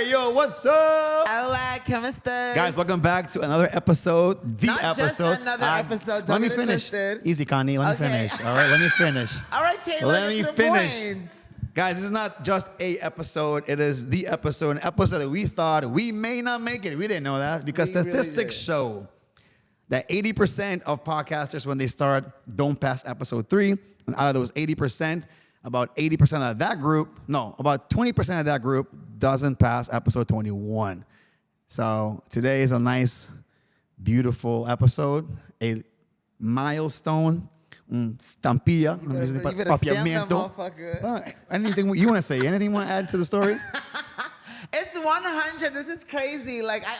Hey, yo, what's up? Hola, ¿cómo estás? Guys, welcome back to another episode. Not just another episode. Don't let me get it finish. twisted. Easy, Connie. Let me finish. All right, let me finish. All right, Taylor, Let me get to the finish. point. Guys, this is not just a episode. It is the episode, an episode that we thought we may not make it. We didn't know that because We really statistics show that 80% of podcasters, when they start, don't pass episode 3. And out of those 80%, about 80% of that group, no, about 20% of that group doesn't pass episode 21. So today is a nice, beautiful episode, a milestone, stampilla. You better stamp that motherfucker. Anything you want to say? Anything you want to add to the story? It's 100. This is crazy. Like, I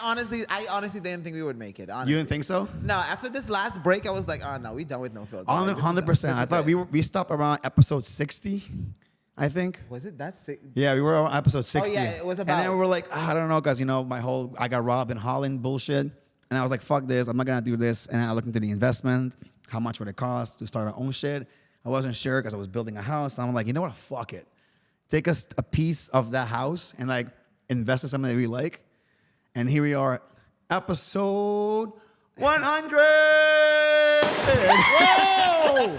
honestly didn't think we would make it. Honestly. You didn't think so? No, after this last break, I was like, oh, no, we done with no filter. 100%. I thought we stopped around episode 60, I think. Was it that sick? Yeah, we were on episode 60. Oh, yeah, it was about. And then we were like, I don't know, because, I got robbed in Holland bullshit. And I was like, fuck this. I'm not going to do this. And I looked into the investment. How much would it cost to start our own shit? I wasn't sure because I was building a house. And I'm like, you know what? Fuck it. Take us a piece of that house and like invest in something that we like. And here we are, episode 100. Whoa!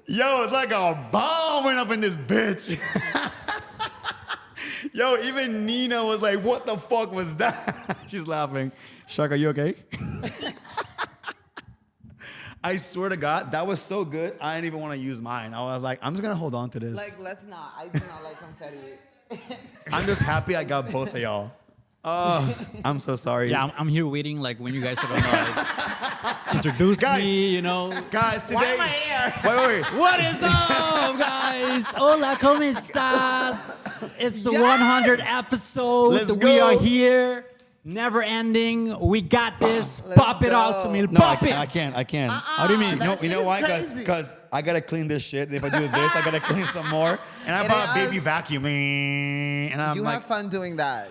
Yo, it's like a bomb went up in this bitch. Yo, even Nina was like, what the fuck was that? She's laughing. Shark, are you okay? I swear to God, that was so good, I didn't even want to use mine. I was like, I'm just going to hold on to this. Like, let's not. I do not like confetti. I'm just happy I got both of y'all. I'm so sorry. Yeah, I'm here waiting, like, when you guys are going to introduce Guys, me, Guys, today... Why am I here? Wait. What is up, guys? Hola, ¿cómo estás? It's the Yes! 100th episode. Let's We go. are here. Never ending. We got this. Let's Pop it out, go. Samir. No, Pop it. I can't. How do you mean? that You know shit why? is crazy. Because I got to clean this shit. And if I do this, I got to clean some more. And I It brought a is. baby vacuum. And I'm You like, have fun doing that.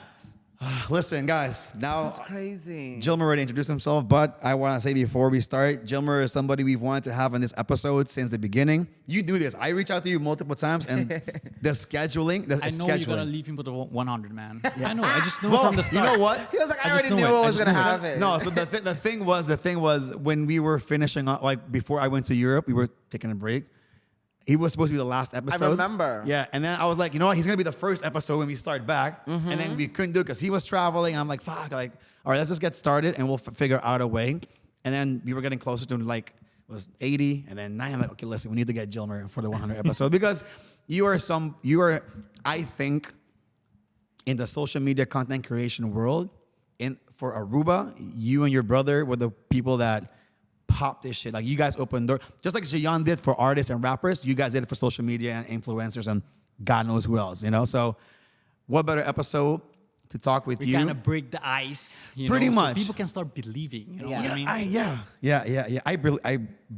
listen, guys. Now, This is crazy. Jilmer already introduced himself, but I want to say before we start, Jilmer is somebody we've wanted to have on this episode since the beginning. You do this. I reach out to you multiple times, and the scheduling, I know you're going to leave him with the 100, man. I know. I just know Well, from the start. you know what? He was like, I I already just knew know it. I I was just going to know it. have it. No, so the thing was when we were finishing up, like before I went to Europe, we were taking a break. He was supposed to be the last episode. remember. Yeah, and then I was like, you know what? He's gonna be the first episode when we start back. And then we couldn't do it because he was traveling. I'm like, fuck, like, all right, let's just get started and we'll figure out a way. And then we were getting closer to like it was 80 and then 90. I'm like, okay, listen, we need to get Jilmer for the 100 episode because you are, I think, in the social media content creation world, for Aruba, you and your brother were the people that pop this shit. Like you guys opened door, just like Jayan did for artists and rappers. You guys did it for social media and influencers and God knows who else. So what better episode to talk with We you? kind of break the ice. Pretty so much. people can start believing. You know Yeah. what I mean? Yeah. I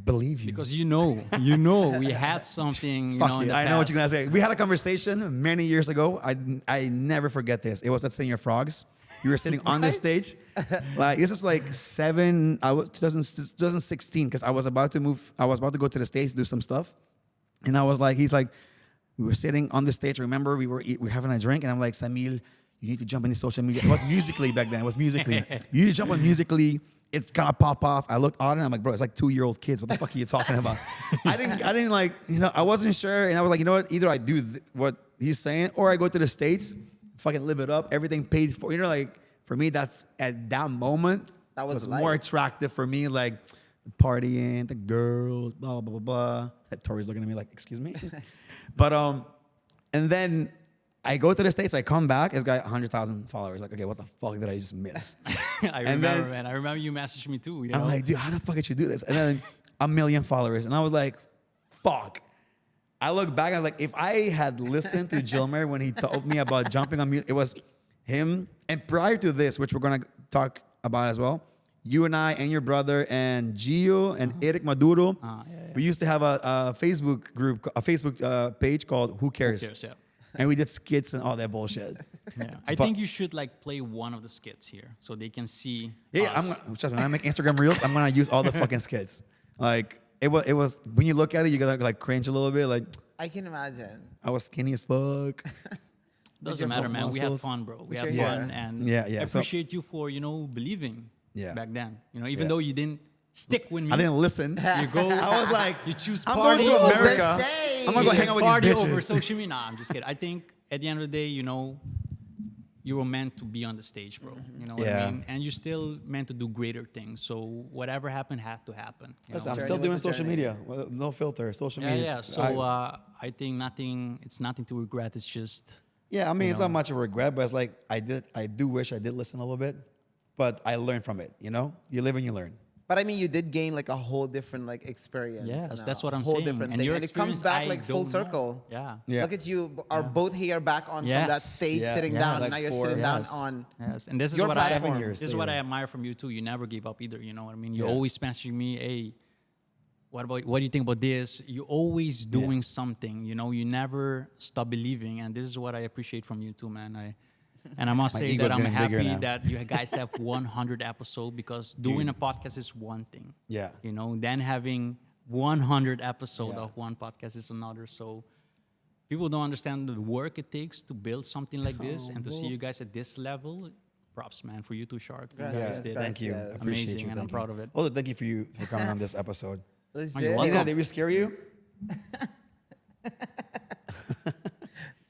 believe you. Because we had something. Fuck in you. the I know what you're gonna past. say. We had a conversation many years ago. I never forget this. It was at Senior Frogs. You were sitting on the stage. Like this is like 2016 because I was about to move. I was about to go to the States to do some stuff, and I was like, he's like, we were sitting on the stage. Remember, we were having a drink, and I'm like, Samil, you need to jump into social media. It was Musically back then. It was Musically. You need to jump on Musically. It's gonna pop off. I looked on it. I'm like, bro, it's like 2-year-old kids. What the fuck are you talking about? I didn't like. I wasn't sure, and I was like, you know what? Either I do what he's saying, or I go to the States, fucking live it up. Everything paid for. Like for me, that's at that moment. That was more life. attractive for me. Like the partying, the girls, blah blah blah blah. That Tori's looking at me like, excuse me. But and then I go to the States. I come back. It's got 100,000 followers. Like, okay, what the fuck did I just miss? I remember, man. I remember you messaged me too. I'm like, dude, how the fuck did you do this? And then 1 million followers. And I was like, fuck. I look back, I was like, if I had listened to Jilmer when he told me about jumping on music, it was him. And prior to this, which we're going to talk about as well, you and I and your brother and Gio and Eric Maduro, we used to have a Facebook group, a Facebook page called Who Cares? Who Cares, yeah. And we did skits and all that bullshit. Yeah. I think you should like play one of the skits here so they can see. Yeah, us. when I make Instagram reels, I'm gonna use all the fucking skits. Like it was when you look at it, you gotta like cringe a little bit. Like I can imagine. I was skinny as fuck. Doesn't matter, man. We had muscles. fun, bro. We With had your fun, hair. and Yeah. I So- appreciate you for believing. Yeah. Back then, even Yeah. though you didn't stick with me. I didn't listen. You go. I was like, You choose I'm party going to over- America. The shade. I'm gonna go You hang out with party these over bitches. social media. Nah, I'm just kidding. I think at the end of the day, you were meant to be on the stage, bro. You know what Yeah. I mean? And you're still meant to do greater things. So whatever happened had to happen. You Listen, know? I'm Journey still was doing a social journey. media. Well, no filter. Social media. Yeah. is- So I think it's nothing to regret. It's just yeah, I mean, it's know. not much of a regret, but it's like I do wish I did listen a little bit, but I learned from it. You live and you learn. But I mean, you did gain like a whole different like experience. yes, now, that's what a I'm whole saying. different And thing. your And it comes experience, back I like full don't know. circle. Yeah. Yeah. Look at you, are both here back on from that Yes. stage Yeah. sitting Yeah. down. Like now you're 4 sitting Yes. down on. Yes, and this is your what platform. 7 years. This is what I later. admire from you too. You never give up either. You know what I mean? You Yeah. always messaging me, hey, what do you think about this? You're always doing something. You never stop believing, and this is what I appreciate from you too, man. I must say ego's that I'm getting bigger happy now. that you guys have 100 episodes because doing a podcast is one thing. Yeah. Then having 100 episodes Yeah. of one podcast is another. So people don't understand the work it takes to build something like this, and to see you guys at this level. Props, man, for you too, Shark. You Gracias. Yeah, guys did thank you. I Gracias. appreciate amazing, you. and I'm Thank proud you. of it. Also, thank you for coming on this episode. Legit. you're welcome. Nina, did we scare you?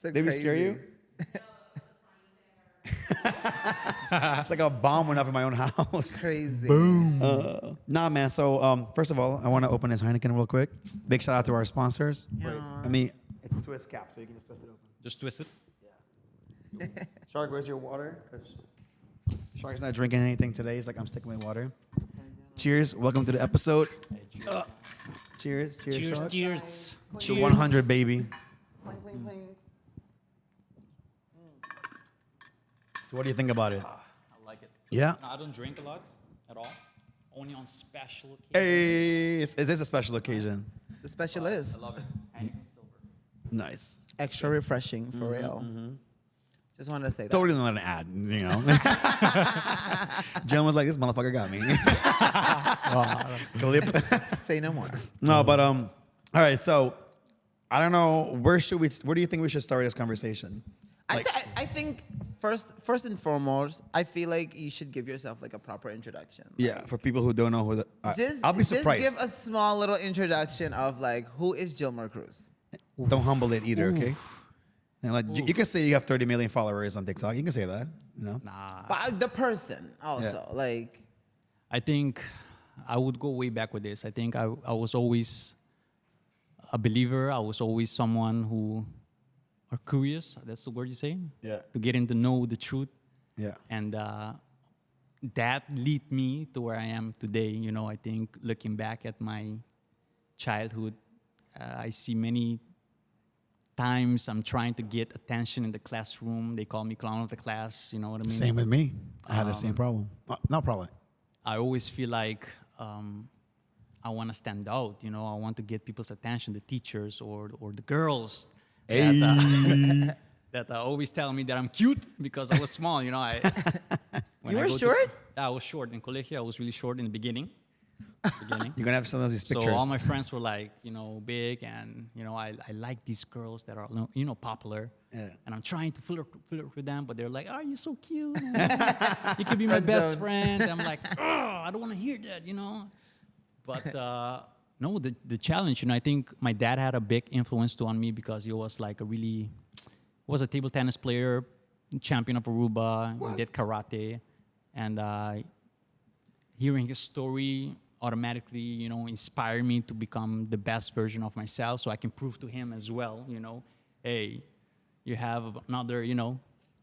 So Did we scare crazy. you? It's like a bomb went off in my own house. Crazy. Nah, man. So, first of all, I want to open this Heineken real quick. Big shout out to our sponsors. Yeah. I mean, it's twist cap, so you can just twist it open. Just twist it. Shark, where's your water? 'Cause Shark's not drinking anything today. He's like, I'm sticking my water. Cheers. Welcome to the episode. Cheers. Cheers. Shark. Cheers. To 100, baby. So, what do you think about it? I like it. Yeah. No, I don't drink a lot at all. Only on special occasions. Hey, is this a special occasion? The specialist. I love it. Heineken Silver. Nice. Extra refreshing for real. Just wanted to say that. Totally not an ad, Jen was like, this motherfucker got me. Clip. Say no more. No, but all right. So I don't know where do you think we should start this conversation? Like- I think first and foremost, I feel like you should give yourself like a proper introduction. Yeah, for people who don't know who Just, I'll be surprised. Just give a small little introduction of like who is Gilmher Croes. Don't humble it either, okay? And like you can say you have 30 million followers on TikTok. You can say that, Nah. But the person also like I think I would go way back with this. I think I was always a believer. I was always someone who are curious. That's the word you say? Yeah. To get in to know the truth. Yeah. And that lead me to where I am today. I think looking back at my childhood, I see many times I'm trying to get attention in the classroom. They call me clown of the class. You know what I mean? Same with me. I had the same problem. No problem. I always feel like I want to stand out. I want to get people's attention, the teachers or the girls that always tell me that I'm cute because I was small. When You I were go to- short? I was short in colegio. I was really short in the beginning. You're gonna have some of these pictures. So all my friends were like, big, and I like these girls that are popular. Yeah. And I'm trying to flirt with them, but they're like, "Oh, you're so cute. You could be my best friend." I'm like, "Oh, I don't want to hear that," But no, the challenge, I think my dad had a big influence on me because he was like was a table tennis player, champion of Aruba. He did karate, and hearing his story automatically, inspired me to become the best version of myself so I can prove to him as well, hey, you have another,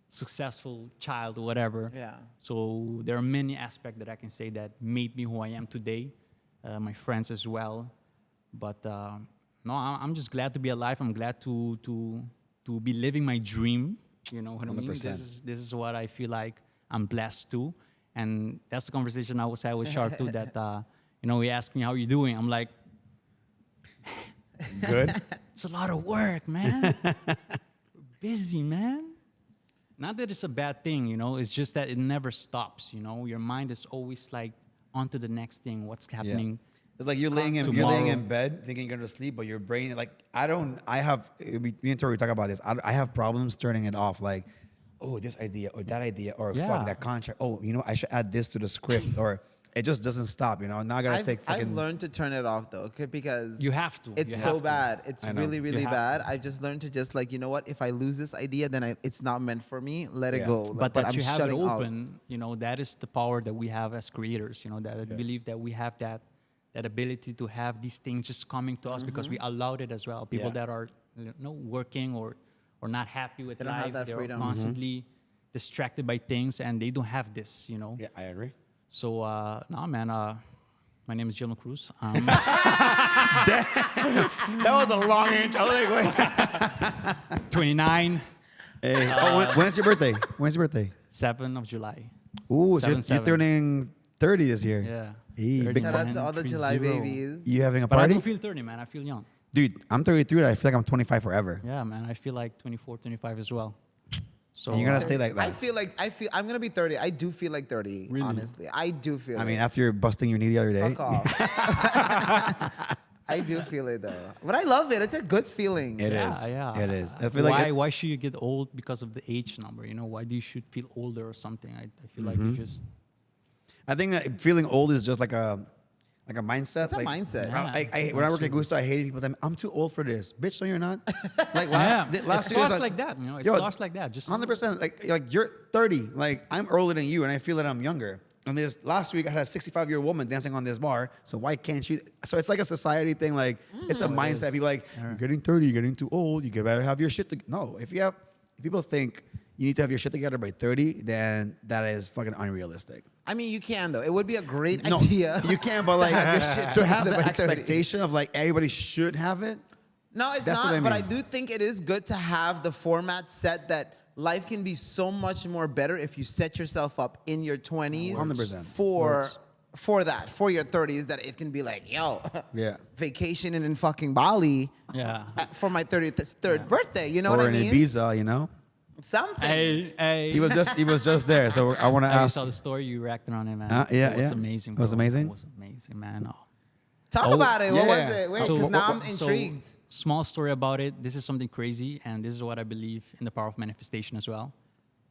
successful child or whatever. Yeah. So there are many aspects that I can say that made me who I am today, my friends as well. But no, I'm just glad to be alive. I'm glad to be living my dream. You know what I mean? 100%. This is what I feel like I'm blessed to. And that's the conversation I was having with Shark too, that, he asked me, how you doing? I'm like, Good. it's a lot of work, man. Busy, man. Not that it's a bad thing, it's just that it never stops, Your mind is always like on to the next thing, what's happening It's like you're laying in bed thinking you're going to sleep, but your brain, like, me and Tori talk about this. I have problems turning it off. Like, oh, this idea or that idea or fuck that contract. Oh, I should add this to the script or it just doesn't stop, Now I got to take fucking. I've learned to turn it off though, because You have to. It's so bad. It's really, really bad. to. I've just learned to just like, you know what? If I lose this idea, then it's not meant for me. Let it go. But that I'm you have it shutting out. open, that is the power that we have as creators. That I believe that we have that ability to have these things just coming to us because we allowed it as well. People that are working or not happy with They don't have life, that they're freedom. constantly distracted by things, and they don't have this. Yeah, I agree. So no, man. My name is Gilmher Croes. That was a long intro. I was like, 29, wait. Hey, when's your birthday? 7th of July. Ooh, so 7/7. you're turning 30 this year. Yeah. Hey, 30 big Shout out to all the 30. July babies. You having a But I party? don't feel 30, man. I feel young. Dude, I'm 33. I feel like I'm 25 forever. Yeah, man. I feel like 24, 25 as well. So And you're gonna stay like that. I feel I'm gonna be 30. I do feel like 30. Really? Honestly, I do feel. I mean, it. after you're busting your knee the other day. Fuck off. I do feel it though, but I love it. It's a good feeling. It yeah, is. yeah. It is. I feel like why should you get old because of the age number? Why do you should feel older or something? I feel like you just. I think that feeling old is just like a mindset. It's a mindset. Yeah. When I work at Gusto, I hate people telling me, I'm too old for this. Bitch, no, you're not. Like It last year, starts like that. It starts like that. Just 100%. Like you're 30. Like I'm older than you, and I feel that I'm younger. And last week I had a 65-year-old woman dancing on this bar. So why can't you? So it's like a society thing. Like it's a mindset. People like you're getting 30, you're getting too old. You better have your shit together. No, if people think you need to have your shit together by 30, then that is fucking unrealistic. I mean, you can though. It would be a great No, idea. you can, but like have your shit to have the together by 30. expectation of like everybody should have it. No, it's That's what not. I But I mean. do think it is good to have the format set that life can be so much more better if you set yourself up in your 20s 100%. for your 30s, that it can be like, yo, Yeah. vacationing in fucking Bali yeah. for my 33rd birthday. You know Or what I in mean? Ibiza, Something. Hey. He was just there. So I want to I ask. saw the story you reacted on it, man. Yeah, it was yeah. amazing. It was bro. amazing? It was amazing, man. Oh. Talk about it. What yeah. was it? Wait, So- because now I'm so, intrigued. small story about it. This is something crazy, and this is what I believe in the power of manifestation as well.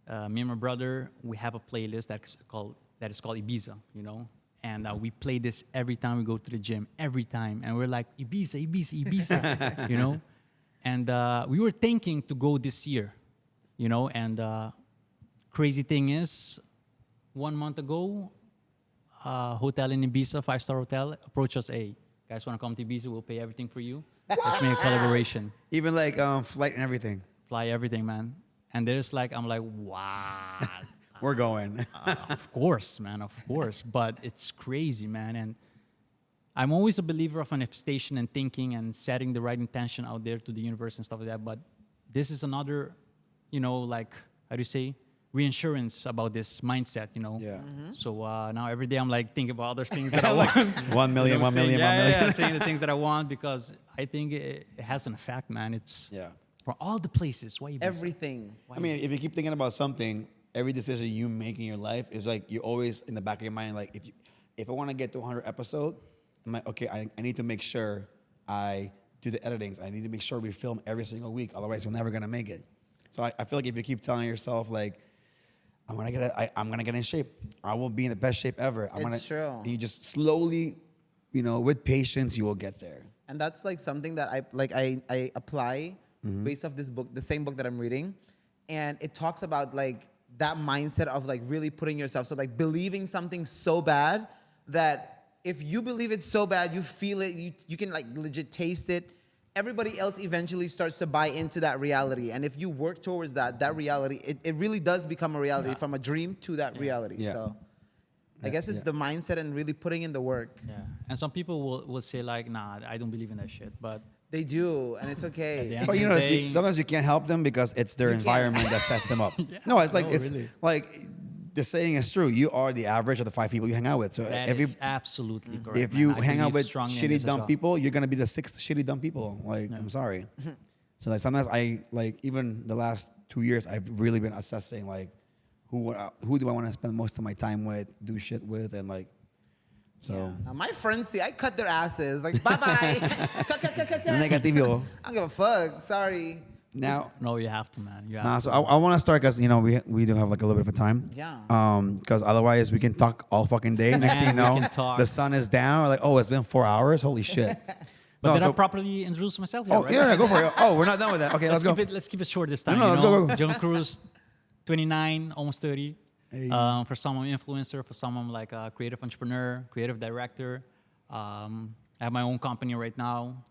Me and my brother, we have a playlist that is called Ibiza, and we play this every time we go to the gym, every time, and we're like Ibiza, Ibiza, Ibiza, And we were thinking to go this year, And crazy thing is, 1 month ago, hotel in Ibiza, 5-star hotel, approached us. Hey, guys, want to come to Ibiza? We'll pay everything for you. Let's make a collaboration. Even like flight and everything. Fly everything, man. And there's I'm like, wow. We're going. Of course, man, of course. But it's crazy, man. And I'm always a believer of manifestation and thinking and setting the right intention out there to the universe and stuff like that. But this is another, how do you say, reinsurance about this mindset, Yeah. So now every day I'm thinking about other things that I want. 1 million, 1 million, 1 million. Yeah, saying the things that I want because I think it has an effect, man. It's for all the places. Why you Everything. I mean, if you keep thinking about something, every decision you make in your life is like you're always in the back of your mind. Like if I want to get to 100 episodes, I'm like, okay, I need to make sure I do the editings. I need to make sure we film every single week. Otherwise, we're never gonna make it. So I feel like if you keep telling yourself like, I'm gonna get in shape. I will be in the best shape ever. It's true. You just slowly, with patience, you will get there. And that's something that I apply based off this book, the same book that I'm reading. And it talks about that mindset of really putting yourself, so believing something so bad that if you believe it so bad, you feel it, you can legit taste it. Everybody else eventually starts to buy into that reality. And if you work towards that reality, it really does become a reality, from a dream to that reality. Yeah. So I guess it's the mindset and really putting in the work. Yeah. And some people will say nah, I don't believe in that shit. But They do, and it's okay. At the But end of the day- sometimes you can't help them because it's their environment that sets them up. No, it's really. like the saying is true. You are the average of the 5 people you hang out with. So that is absolutely correct. if man. you I hang out believe with strongly in shitty this as dumb well. people, you're gonna be the 6th shitty dumb people. I'm sorry. So sometimes I even the last 2 years I've really been assessing who do I want to spend most of my time with, do shit with, and So Now my friends see I cut their asses. Like, bye-bye. Cut. negativo. I don't give a fuck. Sorry. Now, No, you have to, man. You have nah, to. so I want to start because we do have like a little bit of a time. Yeah. Because otherwise we can talk all fucking day. Next thing you Man, we know, can talk. the sun is down. We're like, oh, it's been 4 hours. Holy shit. But No, did I so- properly introduce myself yet, Oh, right? yeah, go for it. Oh, we're not done with that. Okay, let's go. Let's keep it short this time. No, let's go. Gilmher Croes, 29, almost 30. Hey. For some I'm influencer, for some I'm like a creative entrepreneur, creative director. I have my own company right now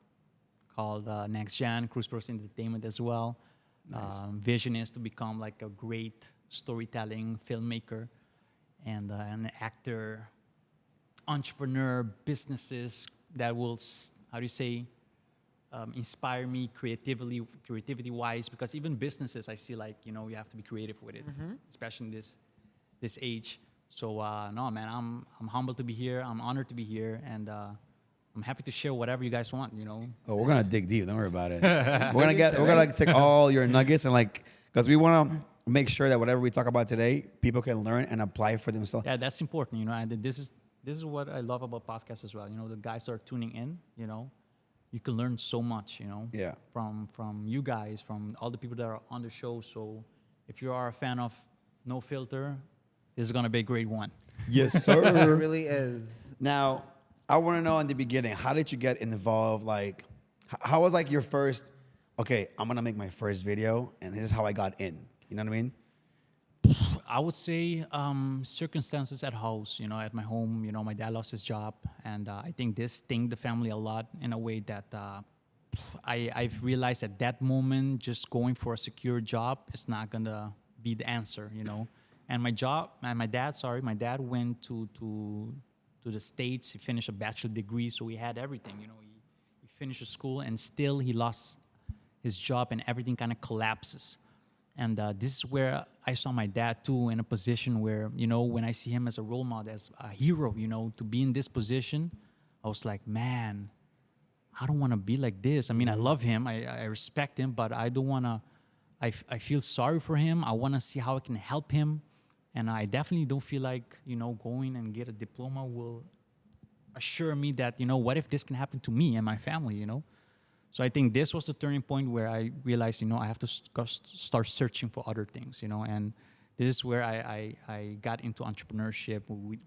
called Next Gen, Cruz Entertainment as well. Nice. Vision is to become like a great storytelling filmmaker and an actor, entrepreneur, businesses that will, inspire me creativity wise, because even businesses I see like, you have to be creative with it, especially in this age. So no, man, I'm humbled to be here. I'm honored to be here, and I'm happy to share whatever you guys want. Oh, we're gonna dig deep. Don't worry about it. We're gonna like take all your nuggets and like, because we want to make sure that whatever we talk about today, people can learn and apply for themselves. Yeah, that's important. And this is what I love about podcasts as well. The guys that are tuning in. You can learn so much. Yeah. From you guys, from all the people that are on the show. So if you are a fan of No Filter, this is gonna be a great one. Yes, It sir. really is. Now, I want to know in the beginning, how did you get involved? Like, how was like your first? Okay, I'm gonna make my first video, and this is how I got in. You know what I mean? I would say circumstances at house, at my home. My dad lost his job, and I think this stinged the family a lot in a way that I've realized at that moment, just going for a secure job is not gonna be the answer, And my dad went to the States. He finished a bachelor degree, so he had everything. He finished school, and still he lost his job, and everything kind of collapses. And this is where I saw my dad too, in a position where, when I see him as a role model, as a hero, to be in this position, I was like, man, I don't want to be like this. I mean, I love him, I respect him, but I don't want to. I feel sorry for him. I want to see how I can help him. And I definitely don't feel like, going and get a diploma will assure me that, what if this can happen to me and my family, So I think this was the turning point where I realized, I have to start searching for other things, And this is where I got into entrepreneurship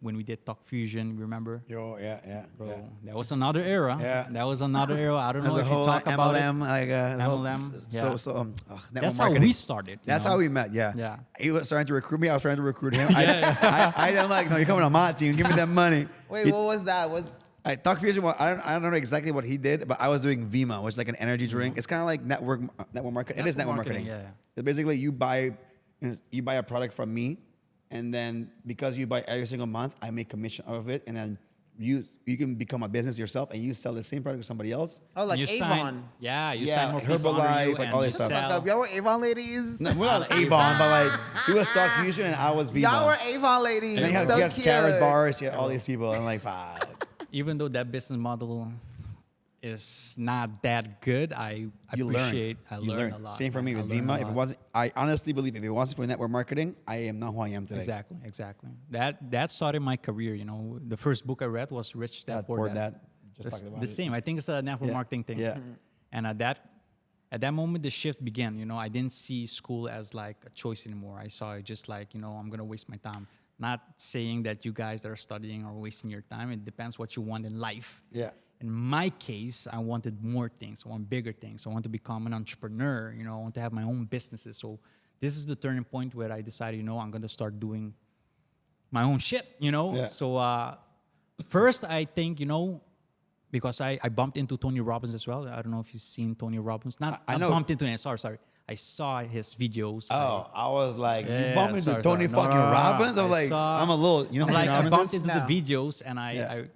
when we did Talk Fusion, remember? Yo, yeah. Bro, Yeah. that was another era. Yeah. That was another era. I don't There's know a if you whole talk about it. MLM, like MLM, yeah. network That's how marketing. we started. That's how we met. Yeah. Yeah. He was trying to recruit me. I was trying to recruit him. I don't like. No, you're coming on my team. Give me that money. Wait, what was that? I Talk Fusion. Well, I don't know exactly what he did, but I was doing Vima, which is like an energy drink. It's kind of like network marketing. It is network marketing. Yeah. So basically, you buy a product from me, and then because you buy every single month, I make commission out of it, and then you can become a business yourself, and you sell the same product to somebody else. Oh, like You Avon. sign more people under Herbalife, you like and all you this stuff. Fuck sell. up. Y'all were Avon ladies. No, we're not Avon, but like he was Talk Fusion, and I was Vima. Y'all were Avon ladies. and then you So had cute. carrot bars, you had all these people, and like, fuck. Even though that business model is not that good, I You appreciate. I You learned a lot. Same for me man. with I learned a Vima. If it lot. wasn't, I honestly believe if it wasn't for network marketing, I am not who I am today. Exactly. That started my career. The first book I read was Rich Dad Poor Dad. Just It's talking about the it. same. I think it's a network Yeah. marketing thing. Yeah. And at that moment, the shift began. I didn't see school as like a choice anymore. I saw it just like, I'm gonna waste my time. Not saying that you guys that are studying are wasting your time. It depends what you want in life. Yeah. In my case, I wanted more things. I want bigger things. I want to become an entrepreneur. I want to have my own businesses. So this is the turning point where I decided, I'm going to start doing my own shit, Yeah. So first, I think, because I bumped into Tony Robbins as well. I don't know if you've seen Tony Robbins. I know. Bumped into him. Sorry. I saw his videos. Oh, I was like, you Yeah, bumped into sorry, Tony sorry. fucking Robbins? I'm I like, saw- I'm a little, you know I'm who like, Tony I Robbins bumped is? into No. the videos and Yeah. I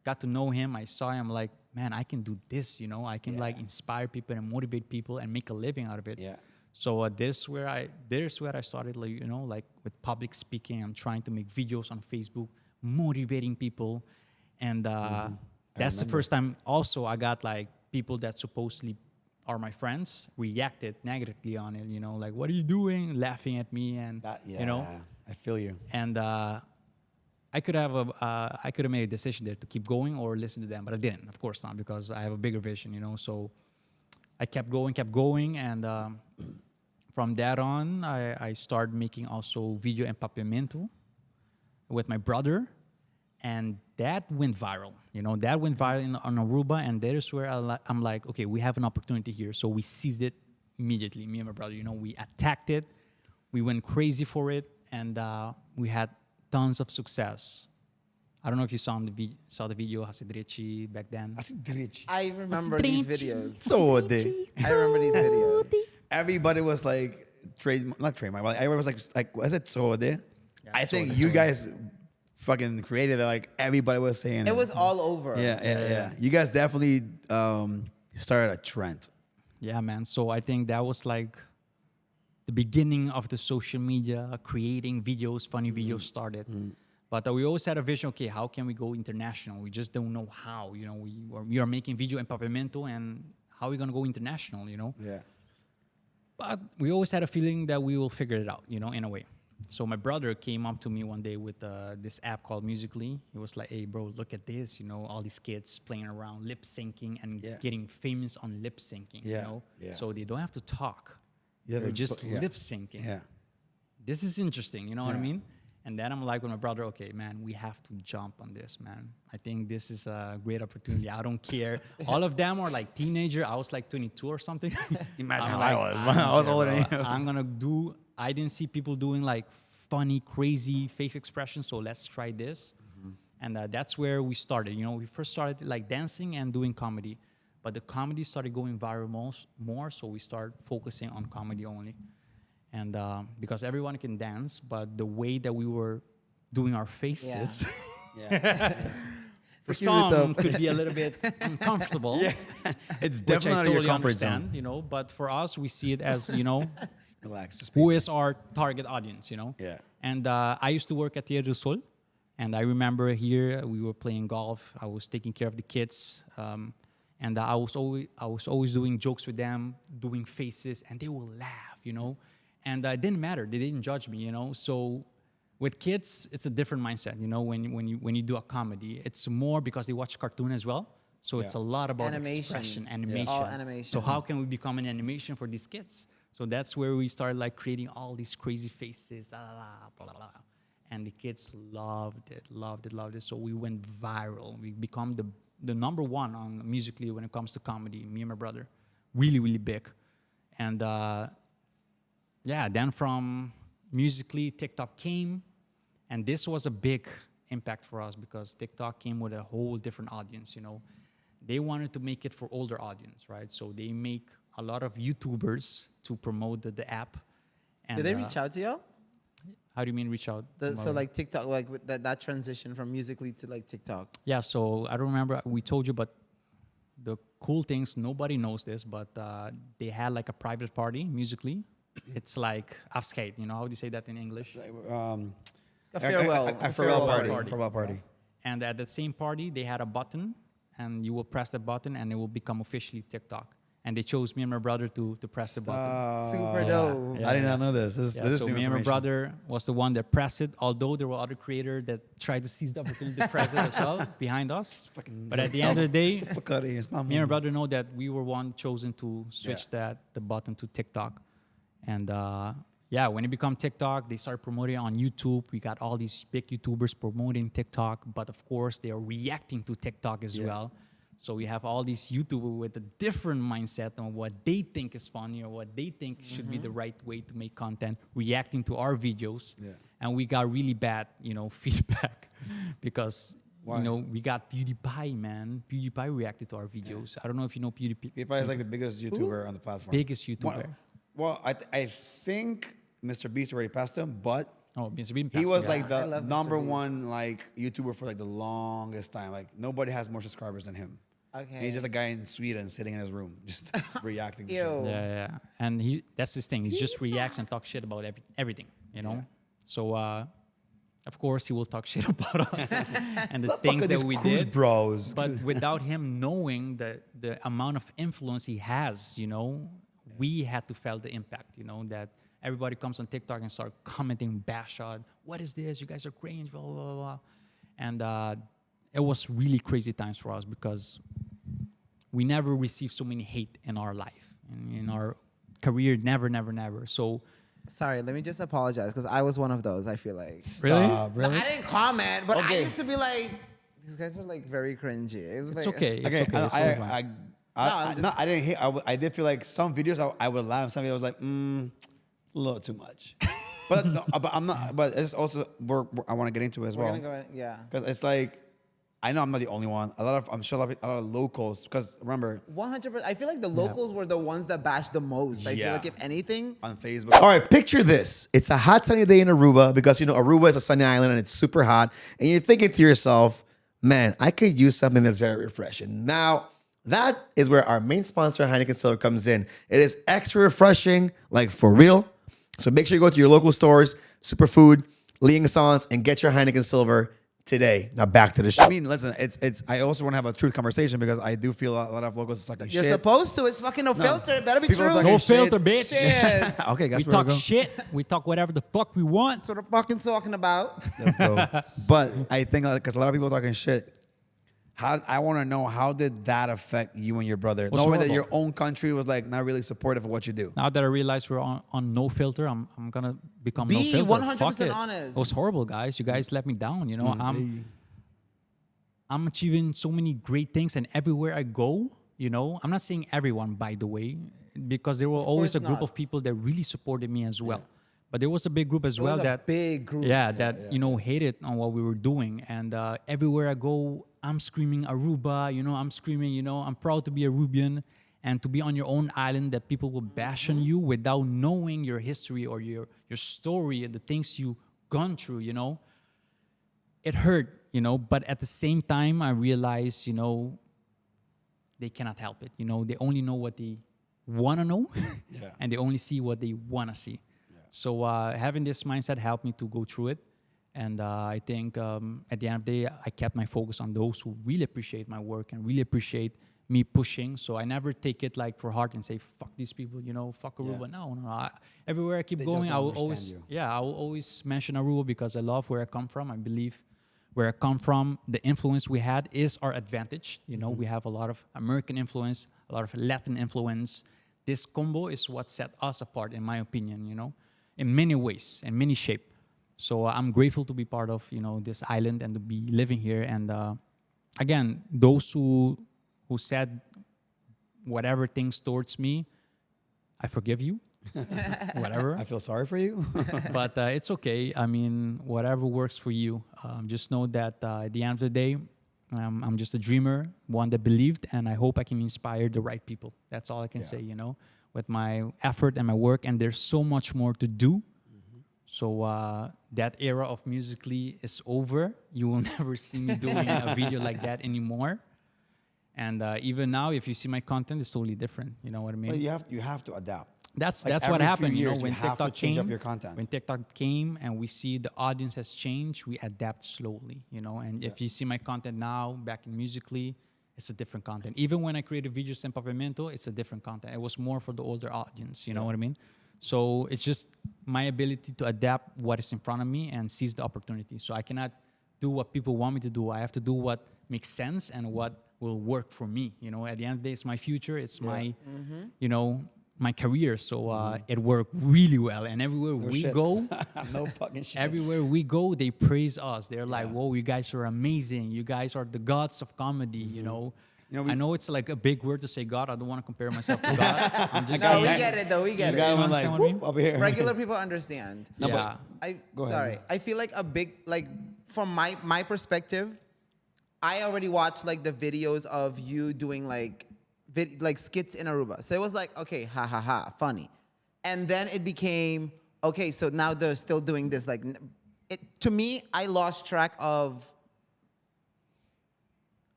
got to know him. I saw him like, man, I can do this, I can like Yeah. inspire people and motivate people and make a living out of it. Yeah. So this is where I started, like, like with public speaking. I'm trying to make videos on Facebook, motivating people. And that's the first time also I got like people that supposedly are my friends reacted negatively on it, like, what are you doing? Laughing at me and, I feel you. and I could have made a decision there to keep going or listen to them, but I didn't. Of course not, because I have a bigger vision, you know. So I kept going, and from that on, I started making also video empapiamento with my brother, and that went viral. You know, that went viral on Aruba, and that is where I'm like, okay, we have an opportunity here. So we seized it immediately, me and my brother. You know, we attacked it, we went crazy for it, and we had tons of success. I don't know if you saw the video Hasidrichi back then. I remember these videos. So I remember these videos. everybody was like not trademark, but everyone was like was it so there? I think Sode, you Sode. guys fucking created it. Like everybody was saying It was all over. yeah. You guys definitely started a trend. Yeah, man. So I think that was like the beginning of the social media, creating videos, funny videos started. But we always had a vision, okay, how can we go international? We just don't know how, you know. We are making video empapiamento, and how are we going to go international, you know? Yeah. But we always had a feeling that we will figure it out, you know, in a way. So my brother came up to me one day with this app called Musical.ly. He was like, hey, bro, look at this. You know, all these kids playing around, lip syncing, and getting famous on lip syncing, you know? Yeah. So they don't have to talk. Yeah, They're just lip syncing. Yeah. This is interesting, you know what I Yeah. mean? And then I'm like with my brother, okay, man, we have to jump on this, man. I think this is a great opportunity. I don't care. All of them are like teenager. I was like 22 or something. Imagine I'm how I was. I was older than you. I'm gonna do. I didn't see people doing like funny, crazy face expressions. So let's try this. And that's where we started. You know, we first started like dancing and doing comedy, but the comedy started going viral more. So we started focusing on comedy only. And because everyone can dance, but the way that we were doing our faces, for some could be a little bit uncomfortable. Yeah. It's Which definitely I out of totally your comfort understand, zone. you know. But for us, we see it as, you know, Relax. Just who is our target audience, you know. Yeah. And I used to work at Tierra del Sol, and I remember here we were playing golf. I was taking care of the kids, and I was always doing jokes with them, doing faces, and they will laugh, you know. And it didn't matter; they didn't judge me, you know. So with kids, it's a different mindset, you know. When you do a comedy, it's more because they watch cartoon as well. So it's a lot about expression, animation. All animation. So how can we become an animation for these kids? So that's where we started like creating all these crazy faces, blah, blah, blah. And the kids loved it. So we went viral. We become the number one on Musical.ly when it comes to comedy, me and my brother. Really, really big. And then from Musical.ly, TikTok came. And this was a big impact for us because TikTok came with a whole different audience, you know. They wanted to make it for older audience, right? So they make a lot of YouTubers to promote the app. And, Did they reach out to y'all? How do you mean reach out? So like TikTok, like with that transition from Musical.ly to like TikTok. Yeah, so I don't remember, we told you, but the cool things, nobody knows this, but they had like a private party, Musical.ly. It's like afscheid, you know, how do you say that in English? A farewell. A farewell party. party. Farewell party. And at that same party, they had a button, and you will press the button, and it will become officially TikTok. And they chose me and my brother to press the button. Super dope. Yeah, I did not know this. This is so new me and my information. brother was the one that pressed it, although there were other creators that tried to seize the opportunity to press it as well behind us. But at the end of the day, Fuck out of here. It's my me and my brother know that we were one chosen to switch the button to TikTok. And when it became TikTok, they started promoting it on YouTube. We got all these big YouTubers promoting TikTok, but of course they are reacting to TikTok as well. So we have all these YouTubers with a different mindset on what they think is funny or what they think should be the right way to make content, reacting to our videos. Yeah. And we got really bad, you know, feedback because you know, we got PewDiePie, man. PewDiePie reacted to our videos. I don't know if you know PewDiePie. PewDiePie is like the biggest YouTuber on the platform. Biggest YouTuber. Well, I think Mr. Beast already passed him, but Mr. Beast he was passed, like the love Mr. number Beast. one like YouTuber for like the longest time. Like nobody has more subscribers than him. Okay. And he's just a guy in Sweden sitting in his room, just reacting to Ew. shit. Yeah. And that's his thing. He just reacts and talks shit about everything, you know? Yeah. So, of course, he will talk shit about us and the Fuck things are that these we Cruz did. bros. But without him knowing the amount of influence he has, you know, we had to feel the impact, you know, that everybody comes on TikTok and start commenting bash on, what is this? You guys are cringe, blah, blah, blah, blah. And it was really crazy times for us because we never received so many hate in our life, in our career, never. So Sorry, let me just apologize because I was one of those. I feel like really? Really? I didn't comment, but I Okay. used to be like, these guys are like very cringy. It was It's like, okay. It's Okay, okay. It's totally fine. I didn't hate. I did feel like some videos I would laugh. Some videos I was like, a little too much. But no, but I'm not. But it's also I want to get into it as We're well gonna go. Yeah. because it's like I know I'm not the only one. I'm sure a lot of locals. Because remember 100%. I feel like the locals were the ones that bashed the most. I feel Yeah. like if anything, on Facebook. All right, picture this. It's a hot sunny day in Aruba because Aruba is a sunny island and it's super hot. And you're thinking to yourself, man, I could use something that's very refreshing. Now, that is where our main sponsor, Heineken Silver, comes in. It is extra refreshing, like for real. So make sure you go to your local stores, Superfood, Liaisons, and get your Heineken Silver today. Now back to the show. I mean, listen, it's. I also want to have a truth conversation because I do feel a lot of locals suck like you're shit. supposed to. It's fucking no filter. It better be People true. talking No shit. filter, bitch. Shit. Okay, guys, We talk shit. We talk whatever the fuck we want. That's what I'm fucking talking about. Let's go. But I think because a lot of people are talking shit. I want to know, how did that affect you and your brother? Was Knowing that horrible. your own country was like not really supportive of what you do. Now that I realize we're on no filter, I'm gonna become no Be filter. 100% Fuck it. honest. It was horrible, guys. You guys let me down. I'm achieving so many great things, and everywhere I go, I'm not saying everyone, by the way, because there were always a course group not. of people that really supported me as well. But there was a big group as well was a that big group. that hated on what we were doing, and everywhere I go, I'm screaming Aruba. I'm screaming. I'm proud to be Arubian, and to be on your own island that people will bash on you without knowing your history or your story and the things you've gone through. It hurt. But at the same time, I realized, they cannot help it. They only know what they want to know, and they only see what they want to see. So having this mindset helped me to go through it. And I think at the end of the day, I kept my focus on those who really appreciate my work and really appreciate me pushing. So I never take it like for heart and say, fuck these people, fuck Aruba. No. Everywhere I keep They going, just I don't will always, understand I will always mention Aruba because I love where I come from. I believe where I come from, the influence we had is our advantage. We have a lot of American influence, a lot of Latin influence. This combo is what set us apart, in my opinion, in many ways, in many shapes. So I'm grateful to be part of, this island and to be living here. And again, those who said whatever things towards me, I forgive you. Whatever. I feel sorry for you. But it's okay. I mean, whatever works for you. Just know that at the end of the day, I'm just a dreamer, one that believed, and I hope I can inspire the right people. That's all I can say, with my effort and my work. And there's so much more to do. So that era of Musically is over. You will never see me doing a video like that anymore. And even now, if you see my content, it's totally different. You know what I mean? Well, you have to adapt. That's Like what every few happened. years, When you have to TikTok change came, up your content. when TikTok came and we see the audience has changed, we adapt slowly. And if you see my content now, back in Musically, it's a different content. Even when I created videos in Papamento, it's a different content. It was more for the older audience. You know what I mean? So it's just my ability to adapt what is in front of me and seize the opportunity. So I cannot do what people want me to do. I have to do what makes sense and what will work for me. At the end of the day, it's my future. It's my, my career. So it worked really well. And everywhere we shit. go, No fucking shit. everywhere we go, they praise us. They're like, whoa, you guys are amazing. You guys are the gods of comedy, I know it's like a big word to say God. I don't want to compare myself to God. I'm just No, saying. we get it though. We get You it. got You one understand like, what I mean? whoop, up here. Regular people understand. No, but- Yeah. I Go ahead. sorry. I feel like a big from my perspective, I already watched like the videos of you doing like skits in Aruba. So it was like, okay, ha ha ha, funny. And then it became, okay, so now they're still doing this. Like to me, I lost track of,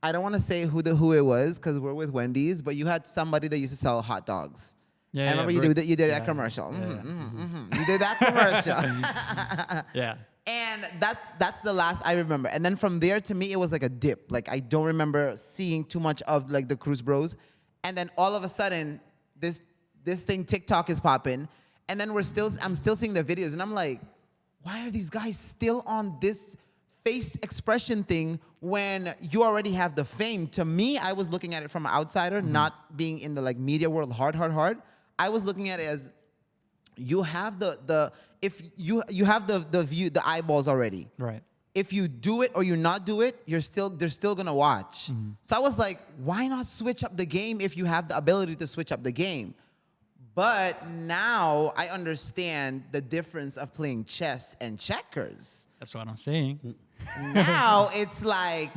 I don't want to say who it was because we're with Wendy's, but you had somebody that used to sell hot dogs. Yeah, I yeah, remember you did that commercial. You did that commercial. Yeah. And that's the last I remember. And then from there, to me, it was like a dip. Like I don't remember seeing too much of like the Cruz Bros. And then all of a sudden, this thing TikTok is popping, and then I'm still seeing the videos, and I'm like, why are these guys still on this face expression thing when you already have the fame. To me, I was looking at it from an outsider, not being in the like media world hard. I was looking at it as you have if you have the view, the eyeballs already. Right. If you do it or you not do it, they're still gonna watch. So I was like, why not switch up the game if you have the ability to switch up the game? But now I understand the difference of playing chess and checkers. That's what I'm saying. Now it's like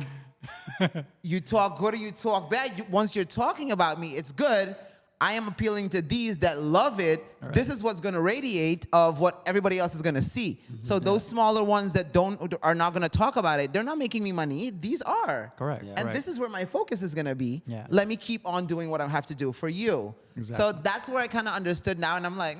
you talk good or you talk bad. Once you're talking about me, it's good. I am appealing to these that love it. Right. This is what's going to radiate of what everybody else is going to see. So those smaller ones that are not going to talk about it, they're not making me money. These are. Correct. Yeah. And this is where my focus is going to be. Yeah. Let me keep on doing what I have to do for you. Exactly. So that's where I kind of understood now. And I'm like,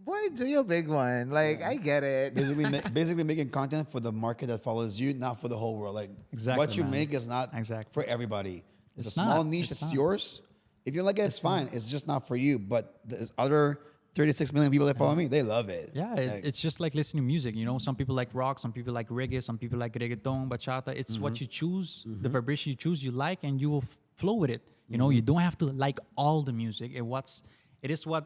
boy, do your big one. Like, I get it. Basically making content for the market that follows you, not for the whole world. Like, what you make is not for everybody. It's a small niche that's yours. If you like it, it's fine. It's just not for you. But there's other 36 million people that follow me. They love it. Yeah, it's just like listening to music. You know, some people like rock, some people like reggae, some people like reggaeton, bachata. It's what you choose, the vibration you choose, you like, and you will flow with it. You know, you don't have to like all the music. It is what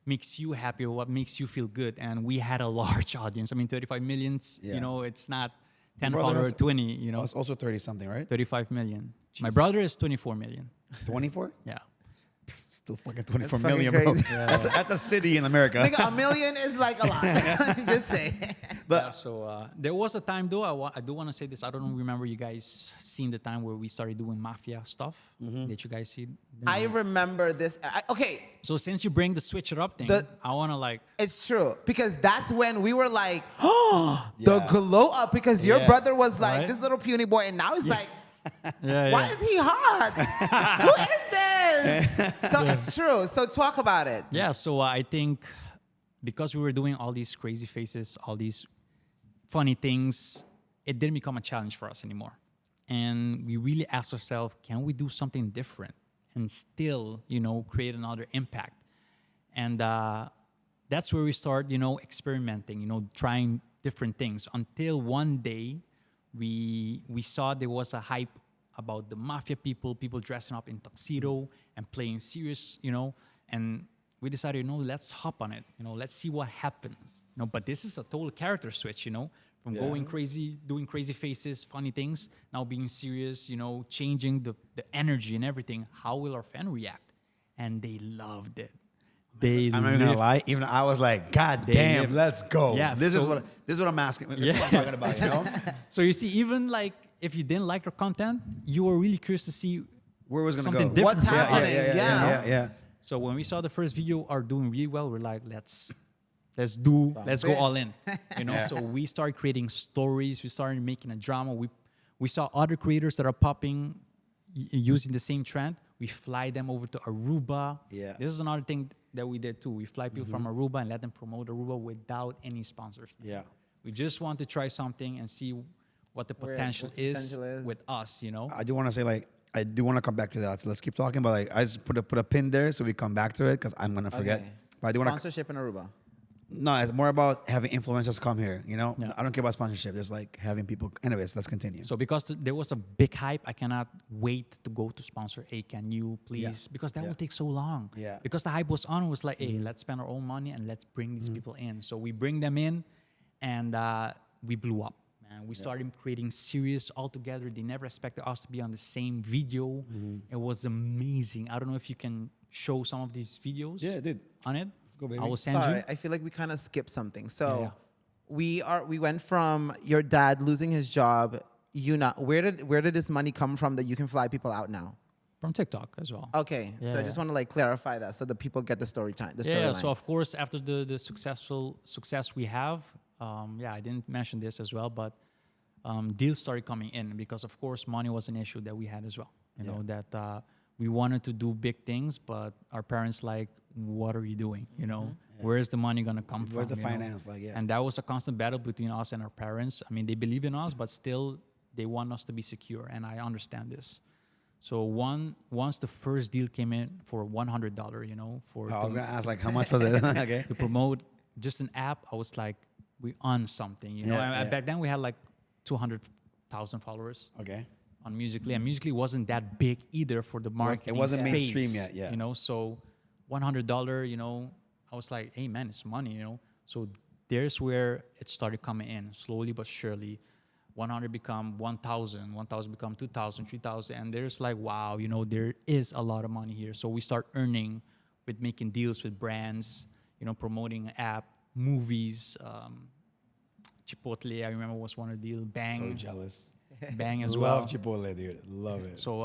makes you happy or what makes you feel good. And we had a large audience. I mean, 35 million, you know, it's not 10 followers or 20, you know. It's also 30 something, right? 35 million. Jeez. My brother is 24 million. 24? Yeah. Still fucking 24 million, bro. That's a city in America. Nigga, $1 million is like a lot. Just say. But yeah, so there was a time though. I do want to say this. I don't remember you guys seen the time where we started doing mafia stuff. Did you guys see? I remember this. Okay. So since you bring the switch it up thing, I want to like. It's true because that's when we were like, the glow up because your brother was like this little puny boy, and now he's like. Why is he hot? Who is this? So it's true. So talk about it. Yeah. So I think because we were doing all these crazy faces, all these funny things, it didn't become a challenge for us anymore. And we really asked ourselves, can we do something different and still, you know, create another impact? And that's where we start, you know, experimenting, you know, trying different things until one day we saw there was a hype about the mafia people dressing up in tuxedo and playing serious, you know, and we decided, you know, let's hop on it, you know, let's see what happens, you know. But this is a total character switch, you know, from going crazy, doing crazy faces, funny things, now being serious, you know, changing the energy and everything. How will our fan react? And they loved it. I'm not even gonna lie. Even I was like, God damn, let's go. Yeah, this is what I'm asking. This is what I'm talking about. You know. So you see, even like if you didn't like our content, you were really curious to see where it was gonna something go. different. What's happening? Yeah. So when we saw the first video are doing really well, we're like, let's go all in. You know. So we started creating stories. We started making a drama. We saw other creators that are popping using the same trend. We fly them over to Aruba. Yeah. This is another thing that we did too. We fly people from Aruba and let them promote Aruba without any sponsors. Yeah. We just want to try something and see what the potential is with us, you know? I do want to say, like, I do want to come back to that. So let's keep talking, but like, I just put a pin there so we come back to it because I'm going to forget. Okay. But I do want sponsorship in Aruba. No, it's more about having influencers come here, you know? Yeah. I don't care about sponsorship. Just like having people. Anyways, let's continue. So because there was a big hype, I cannot wait to go to sponsor. Hey, can you please? Because that will take so long. Yeah. Because the hype was on, it was like, hey, let's spend our own money and let's bring these people in. So we bring them in and we blew up. Man. We started creating series all together. They never expected us to be on the same video. It was amazing. I don't know if you can show some of these videos. Yeah, dude. On it. Go, baby. I will send you. I feel like we kind of skipped something. So we went from your dad losing his job. Where did this money come from that you can fly people out now? From TikTok as well. Okay, so I just want to like clarify that so that people get the story time. So of course after the success we have, I didn't mention this as well, but deals started coming in because of course money was an issue that we had as well. You know that we wanted to do big things, but our parents like, what are you doing? You know, where is the money gonna come from? Where's the finance? And that was a constant battle between us and our parents. I mean, they believe in us, but still they want us to be secure, and I understand this. So once the first deal came in for $100, you know, I was gonna ask like how much was it? Okay. To promote just an app, I was like, we on something, you know. Back then we had like 200,000 followers Okay. on Musically, and Musically wasn't that big either for the marketing. It wasn't space, mainstream yet, yeah. You know, so $100, you know, I was like, hey man, it's money, you know. So there's where it started coming in slowly but surely. 100 become 1,000, 1,000 become 2,000, 3,000, and there's like, wow, you know, there is a lot of money here. So we start earning with making deals with brands, you know, promoting an app, movies, Chipotle, I remember was one of the deals. Bang, So jealous. Bang as well. Love Chipotle, dude. Love it. So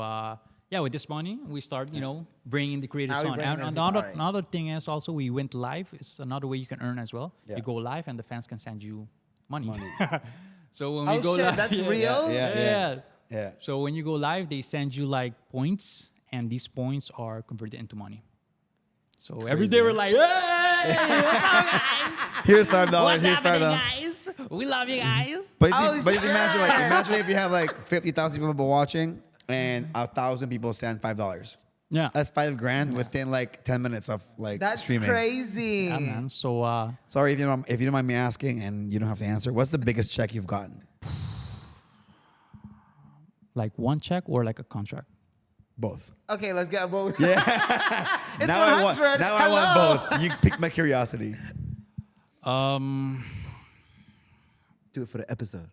yeah, with this money, we start, you know, bringing the creators Now we on. bring And them- another, alright. another thing is also we went live. It's another way you can earn as well. Yeah. You go live and the fans can send you money. Money. So when we Oh go shit, live, that's yeah, real? Yeah. Yeah. So when you go live, they send you like points, and these points are converted into money. So every day we're like, hey, what's up, guys? Here's $5. What's Here's happening, $5. guys? We love you guys. But, you see, Oh, but you imagine, like, shit. imagine if you have like 50,000 people watching and 1,000 people send $5. Yeah. That's $5,000 within like 10 minutes of like That's streaming. crazy. Yeah, man. So Sorry if you don't mind me asking, and you don't have to answer. What's the biggest check you've gotten? like one check or like a contract? Both. Okay, let's get both. Yeah. It's now I want. 100. Now I want both. You piqued my curiosity. Do it for the episode.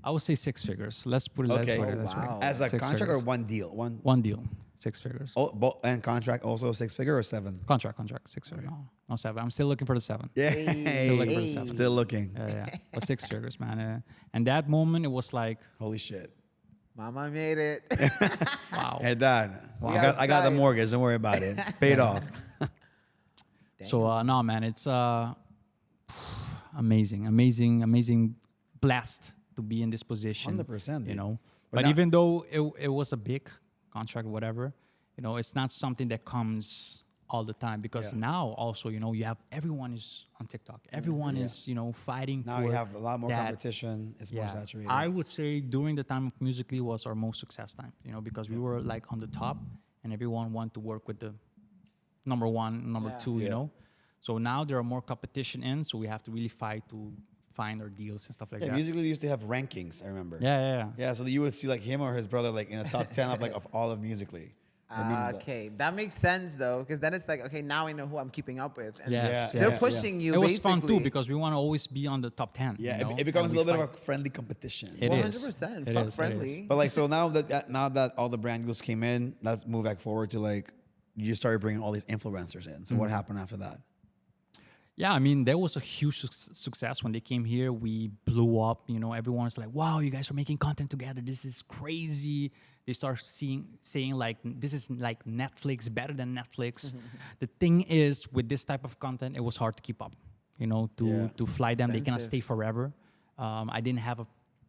I would say 6 figures. Let's put it this Okay. way. Oh, This way. wow. As a 6 contract figures. or one deal? One deal, 6 figures. And contract also 6-figure or 7? Contract, 6 figures. No, 7. I'm still looking for the 7. Yeah. Still looking for the 7. Still looking. Yeah. But 6 figures, man. And that moment, it was like, Holy shit. Mama made it. wow. Hey, Dad. Wow. I got the Outside. mortgage. Don't worry about it. Paid off. So no, man, it's amazing, blessed to be in this position. 100%, you dude. know. But But now- even though it was a big contract, whatever, you know, it's not something that comes all the time because Yeah. now also, you know, you have everyone is on TikTok, everyone is, you know, fighting. Now for you have a lot more that. competition. It's more saturated. I would say during the time of Musically was our most success time, you know, because we were like on the top and everyone wanted to work with the number one, number Yeah. two, you know. So now there are more competition in, so we have to really fight to find our deals and stuff like Yeah, that. Musically used to have rankings, I remember. Yeah. Yeah, so you would see like him or his brother like in the top 10 of like of all of Musically. I remember that. Okay, that makes sense though, because then it's like, okay, now I know who I'm keeping up with. And Yes, Yeah. they're yes. pushing you. It was fun too basically. because we want to always be on the top 10. Yeah, you know, it becomes and a we little bit fight. of a friendly competition. It is. 100%. It Fuck is, it friendly. is. But like, so now that all the brand deals came in, let's move back forward to like, you started bringing all these influencers in. So what happened after that? Yeah, I mean, there was a huge success when they came here. We blew up. You know, everyone's like, "Wow, you guys are making content together. This is crazy." They start saying like, "This is like Netflix, better than Netflix." The thing is, with this type of content, it was hard to keep up. You know, to fly them, they cannot stay Expensive. forever. I didn't have a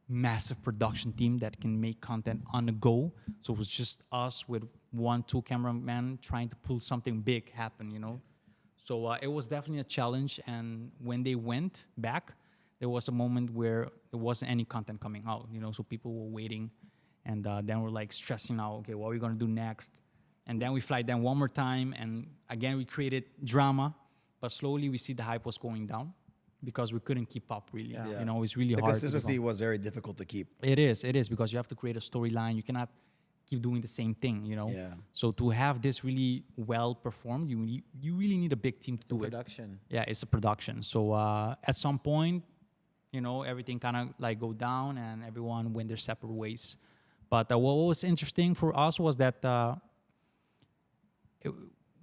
massive production team that can make content on the go. So it was just us with 1-2 cameramen trying to pull something big happen. You know. So it was definitely a challenge. And when they went back, there was a moment where there wasn't any content coming out, you know, so people were waiting. And then we're like stressing out, okay, what are we going to do next? And then we fly them one more time. And again, we created drama. But slowly we see the hype was going down because we couldn't keep up really. Yeah. You know, it's really The hard. to consistency keep up. was very difficult to keep. It is because you have to create a storyline. You cannot keep doing the same thing, you know? Yeah. So to have this really well performed, you really need a big team to do it. Production. Yeah, it's a production. So at some point, you know, everything kind of like go down and everyone went their separate ways. But what was interesting for us was that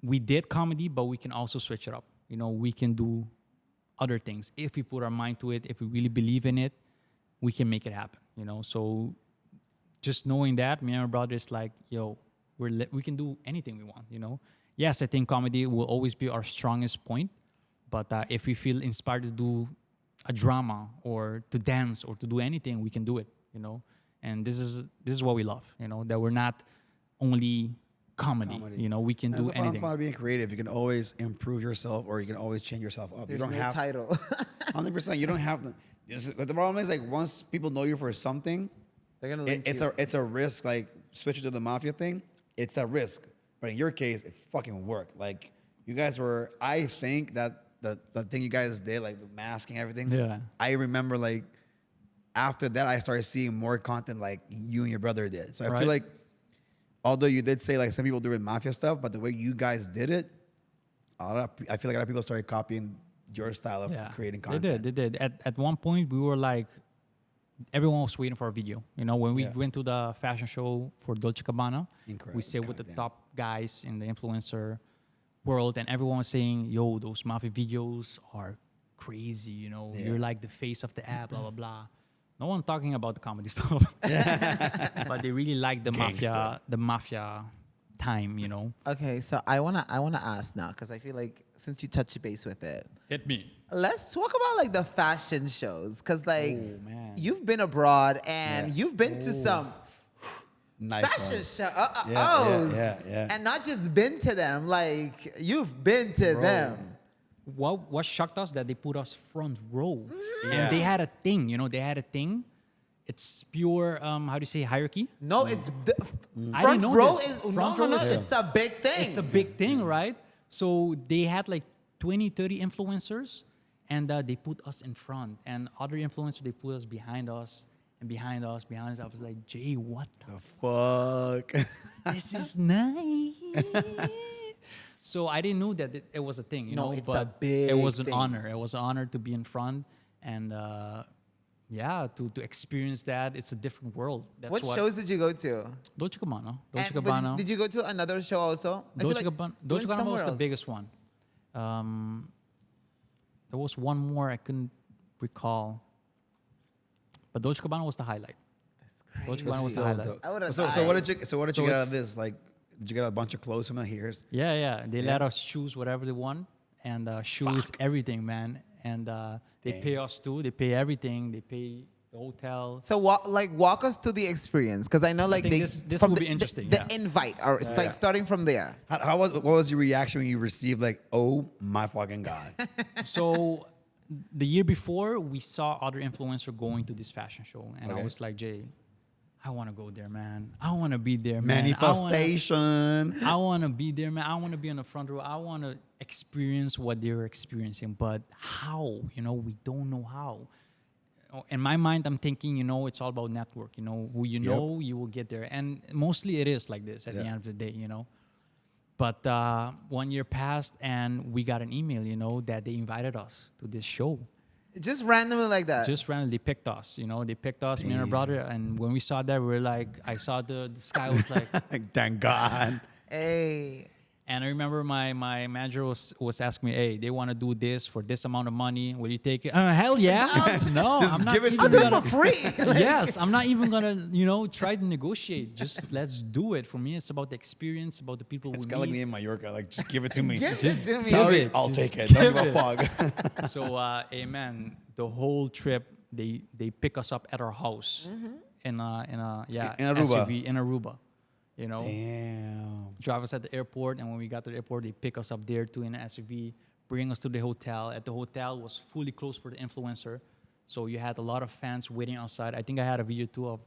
we did comedy, but we can also switch it up. You know, we can do other things. If we put our mind to it, if we really believe in it, we can make it happen, you know? So just knowing that, me and my brother is like, yo, we can do anything we want, you know? Yes, I think comedy will always be our strongest point, but if we feel inspired to do a drama or to dance or to do anything, we can do it, you know? And this is what we love, you know, that we're not only comedy. You know, we can That's do the fun anything. part of being creative. You can always improve yourself or you can always change yourself up. There's you don't no have title. 100%. You don't have to. But the problem is like once people know you for something, They're gonna link it's you. a risk. Like switching to the mafia thing, it's a risk. But in your case, it fucking worked. Like you guys were. I think that the thing you guys did, like the masking, everything. Yeah. I remember like after that, I started seeing more content like you and your brother did. So I Right. feel like, although you did say like some people do it mafia stuff, but the way you guys did it, I feel like a lot of people started copying your style of creating content. They did. At one point, we were like, everyone was waiting for a video. You know, when we went to the fashion show for Dolce Gabbana, Incredible. we sit with the Goddamn. top guys in the influencer world, and everyone was saying, yo, those mafia videos are crazy. You know, you're like the face of the app, blah, blah, blah. No one talking about the comedy stuff. But they really like the mafia time, you know. Okay, so I wanna ask now, because I feel like since you touched base with it, Hit me. let's talk about like the fashion shows, because like Oh, man. you've been abroad and you've been to some Nice fashion one. shows, yeah. and not just been to them, like you've been to them. What shocked us that they put us front row. Yeah. And they had a thing, you know, It's pure, how do you say, hierarchy? No, it's the I front didn't know row this. is Front no, row is- it's a big thing. It's a big thing, right? So they had like 20, 30 influencers, and they put us in front. And other influencers, they put us behind us, and behind us. I was like, Jay, what the Fuck. this is nice. So I didn't know that it was a thing, you No, know. it's a but big it was an thing. honor. It was an honor to be in front, and to experience that. It's a different world. That's What shows did you go to? Dolce Gabbana. And- but did you go to another show also? I feel Dolce like Gabbana, you Dolce went Gabbana was somewhere the else. biggest one. There was one more I couldn't recall, but Dolce Gabbana was the highlight. Dolce Gabbana was the highlight. I would've So what did you So get out it's- of this? Like, did you get a bunch of clothes from here? Yeah. They let us choose whatever they want, and choose everything, man. And they pay us too. They pay everything. They pay the hotel. So walk us through the experience, because I know like think they this from will the, be interesting, The yeah. invite, or it's like starting from there. What was your reaction when you received like, oh my fucking god? So the year before, we saw other influencers going to this fashion show, and I Okay. was like, Jay, I want to go there, man. I want to be there, man. Manifestation. I want to be there, man. I want to be on the front row. I want to experience what they're experiencing. But how? You know, we don't know how. In my mind, I'm thinking, you know, it's all about network. You know, who you know, you will get there. And mostly it is like this at the end of the day, you know. But 1 year passed, and we got an email, you know, that they invited us to this show. Just randomly like that. Just randomly picked us, you know. They picked us, me and our brother. And when we saw that, we were like, I saw the sky was like, Thank God. Hey. and I remember my manager was asking me, hey, they want to do this for this amount of money. Will you take it? Hell yeah. No, Just I'm not give it to even I'll do it gonna, for free. yes, I'm not even gonna, you know, try to negotiate. Just let's do it. For me, it's about the experience, about the people It's we kind of like me meet. in Mallorca. Like, just give it to me. Give it Just to me. give Sorry, it. I'll Just take it. Don't give give a fuck. So, amen. The whole trip, they pick us up at our house in Aruba. SUV in Aruba. You know, Damn. drive us at the airport, and when we got to the airport, they pick us up there too in an SUV, bring us to the hotel. At the hotel was fully closed for the influencer, so you had a lot of fans waiting outside. I think I had a video too of.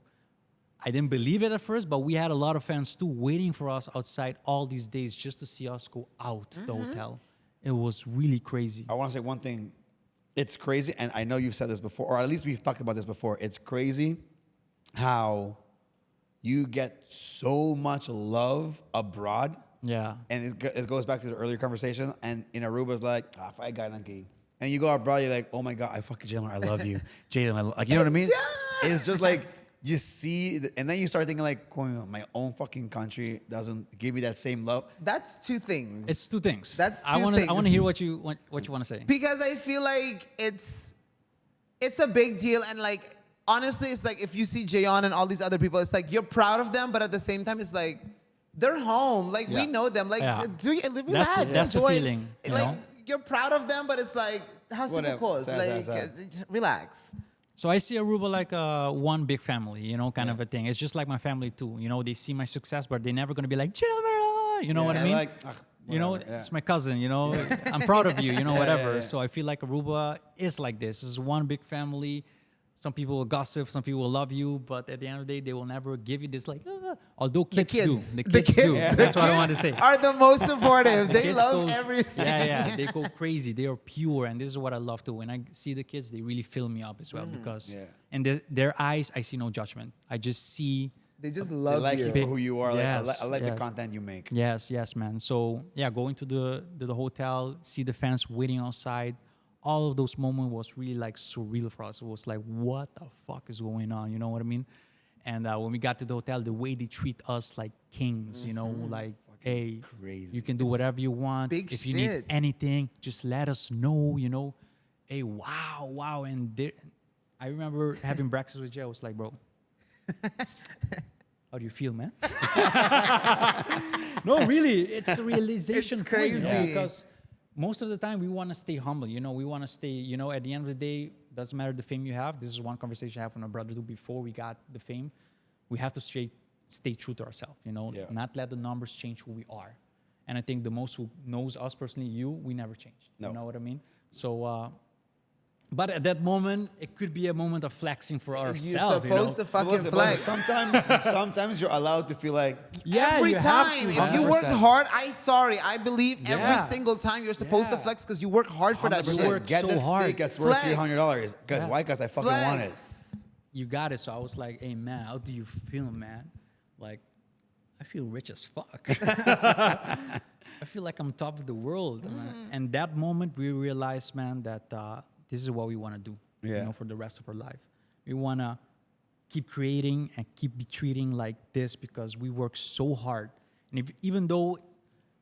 I didn't believe it at first, but we had a lot of fans too waiting for us outside all these days just to see us go out the hotel. It was really crazy. I want to say one thing. It's crazy, and I know you've said this before, or at least we've talked about this before. It's crazy how you get so much love abroad. Yeah. And it goes back to the earlier conversation. And in Aruba's like, I got Nike. And you go abroad, you're like, oh my God, I fucking Jilmer, I love you. Jaden, like, you know what I mean? It's just like, you see, and then you start thinking like, my own fucking country doesn't give me that same love. That's two things. It's two things. That's I two want to things. hear what you want to say. Because I feel like it's a big deal, and like honestly, it's like if you see Jayon and all these other people, it's like you're proud of them, but at the same time, it's like they're home. Like Yeah. we know them. Like Yeah. relax, That's the enjoy. feeling, you Like know? you're proud of them, but it's like how's super Whatever. close. Sad. Relax. So I see Aruba like one big family, you know, kind of a thing. It's just like my family too. You know, they see my success, but they're never gonna be like Jilmer. You know what I mean? Like, You know, whatever, yeah. it's my cousin. You know, I'm proud of you. You know, whatever. yeah. So I feel like Aruba is like this. It's one big family. Some people will gossip, some people will love you, but at the end of the day, they will never give you this like, Although kids do. kids. The The kids do. kids. That's what I want to say. Are the most supportive. They Kids love goes- everything. Yeah, they go crazy. They are pure, and this is what I love too. When I see the kids, they really fill me up as well because, in their eyes, I see no judgment. I just see. They just They love like you you. for who you are. Yes, I like the yes. content you make. Yes, man. So yeah, going to the hotel, see the fans waiting outside. All of those moments was really like surreal for us. It was like, what the fuck is going on? You know what I mean? And when we got to the hotel, the way they treat us like kings, you know, like, hey, crazy. you can do whatever you want. big If you need shit. anything, just let us know, you know. Hey, wow. And I remember having breakfast with Jay. I was like, bro, how do you feel, man? No, really, it's a realization. It's point, you know, crazy. because most of the time we want to stay humble. You know, we want to stay. You know, at the end of the day, doesn't matter the fame you have. This is one conversation I had with my brother too before we got the fame. We have to stay true to ourselves. You know, not let the numbers change who we are. And I think the most who knows us personally, we never change. No. You know what I mean? So. But at that moment, it could be a moment of flexing for You're ourselves. supposed to fucking Listen, flex. sometimes you're allowed to feel like Every you have time. to, If man. you work 100%. hard, I believe Yeah. every single time you're supposed to Yeah. flex because you work hard for that 100%. shit. work Get so that hard. steak that's worth Flex. $300. Because Yeah. why? Because I fucking want it. Flex. You got it. So I was like, hey, man, how do you feel, man? Like, I feel rich as fuck. I feel like I'm top of the world. And that moment, we realized, man, that this is what we want to do. You Yeah. know, for the rest of our life. We want to keep creating and keep be treating like this because we work so hard. And even though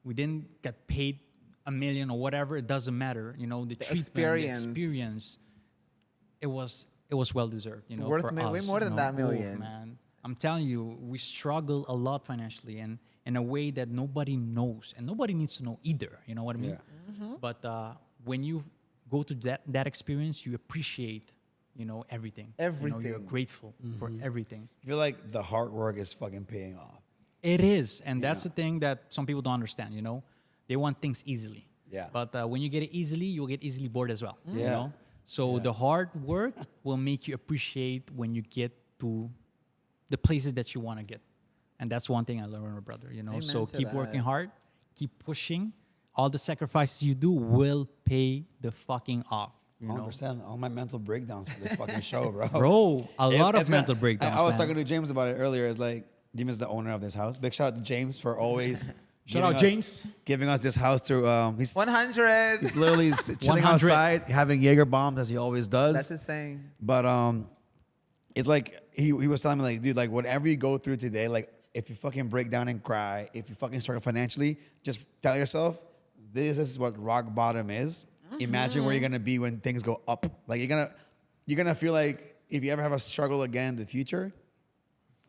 we didn't get paid $1 million or whatever, it doesn't matter. You know, the treatment, experience. the experience, it was well deserved. You know, worth for way us, more you than know. that million. Oh, man, I'm telling you, we struggle a lot financially, and in a way that nobody knows, and nobody needs to know either. You know what I mean? Yeah. But when you go to that experience, you appreciate, you know, everything. You know, you're Everything. grateful for everything. I feel like the hard work is fucking paying off. It is, and that's the thing that some people don't understand. You know, they want things easily. Yeah. But when you get it easily, you'll get easily bored as well. You Yeah. know, so the hard work will make you appreciate when you get to the places that you want to get, and that's one thing I learned from my brother. You know, Amen so to keep that. working hard, keep pushing. All the sacrifices you do will pay the fucking off. You know, 100%. All my mental breakdowns for this fucking show, bro. bro, a lot of It's gonna- mental breakdowns. I was man. talking to James about it earlier. It's like, James is the owner of this house. Big shout out to James for always Shout out, giving us- James. giving us this house to, he's 100. literally chilling 100. outside, having Jaeger bombs as he always does. That's his thing. But it's like he was telling me like, dude, like whatever you go through today, like if you fucking break down and cry, if you fucking struggle financially, just tell yourself this is what rock bottom is. Imagine where you're gonna be when things go up. Like you're gonna feel like if you ever have a struggle again in the future,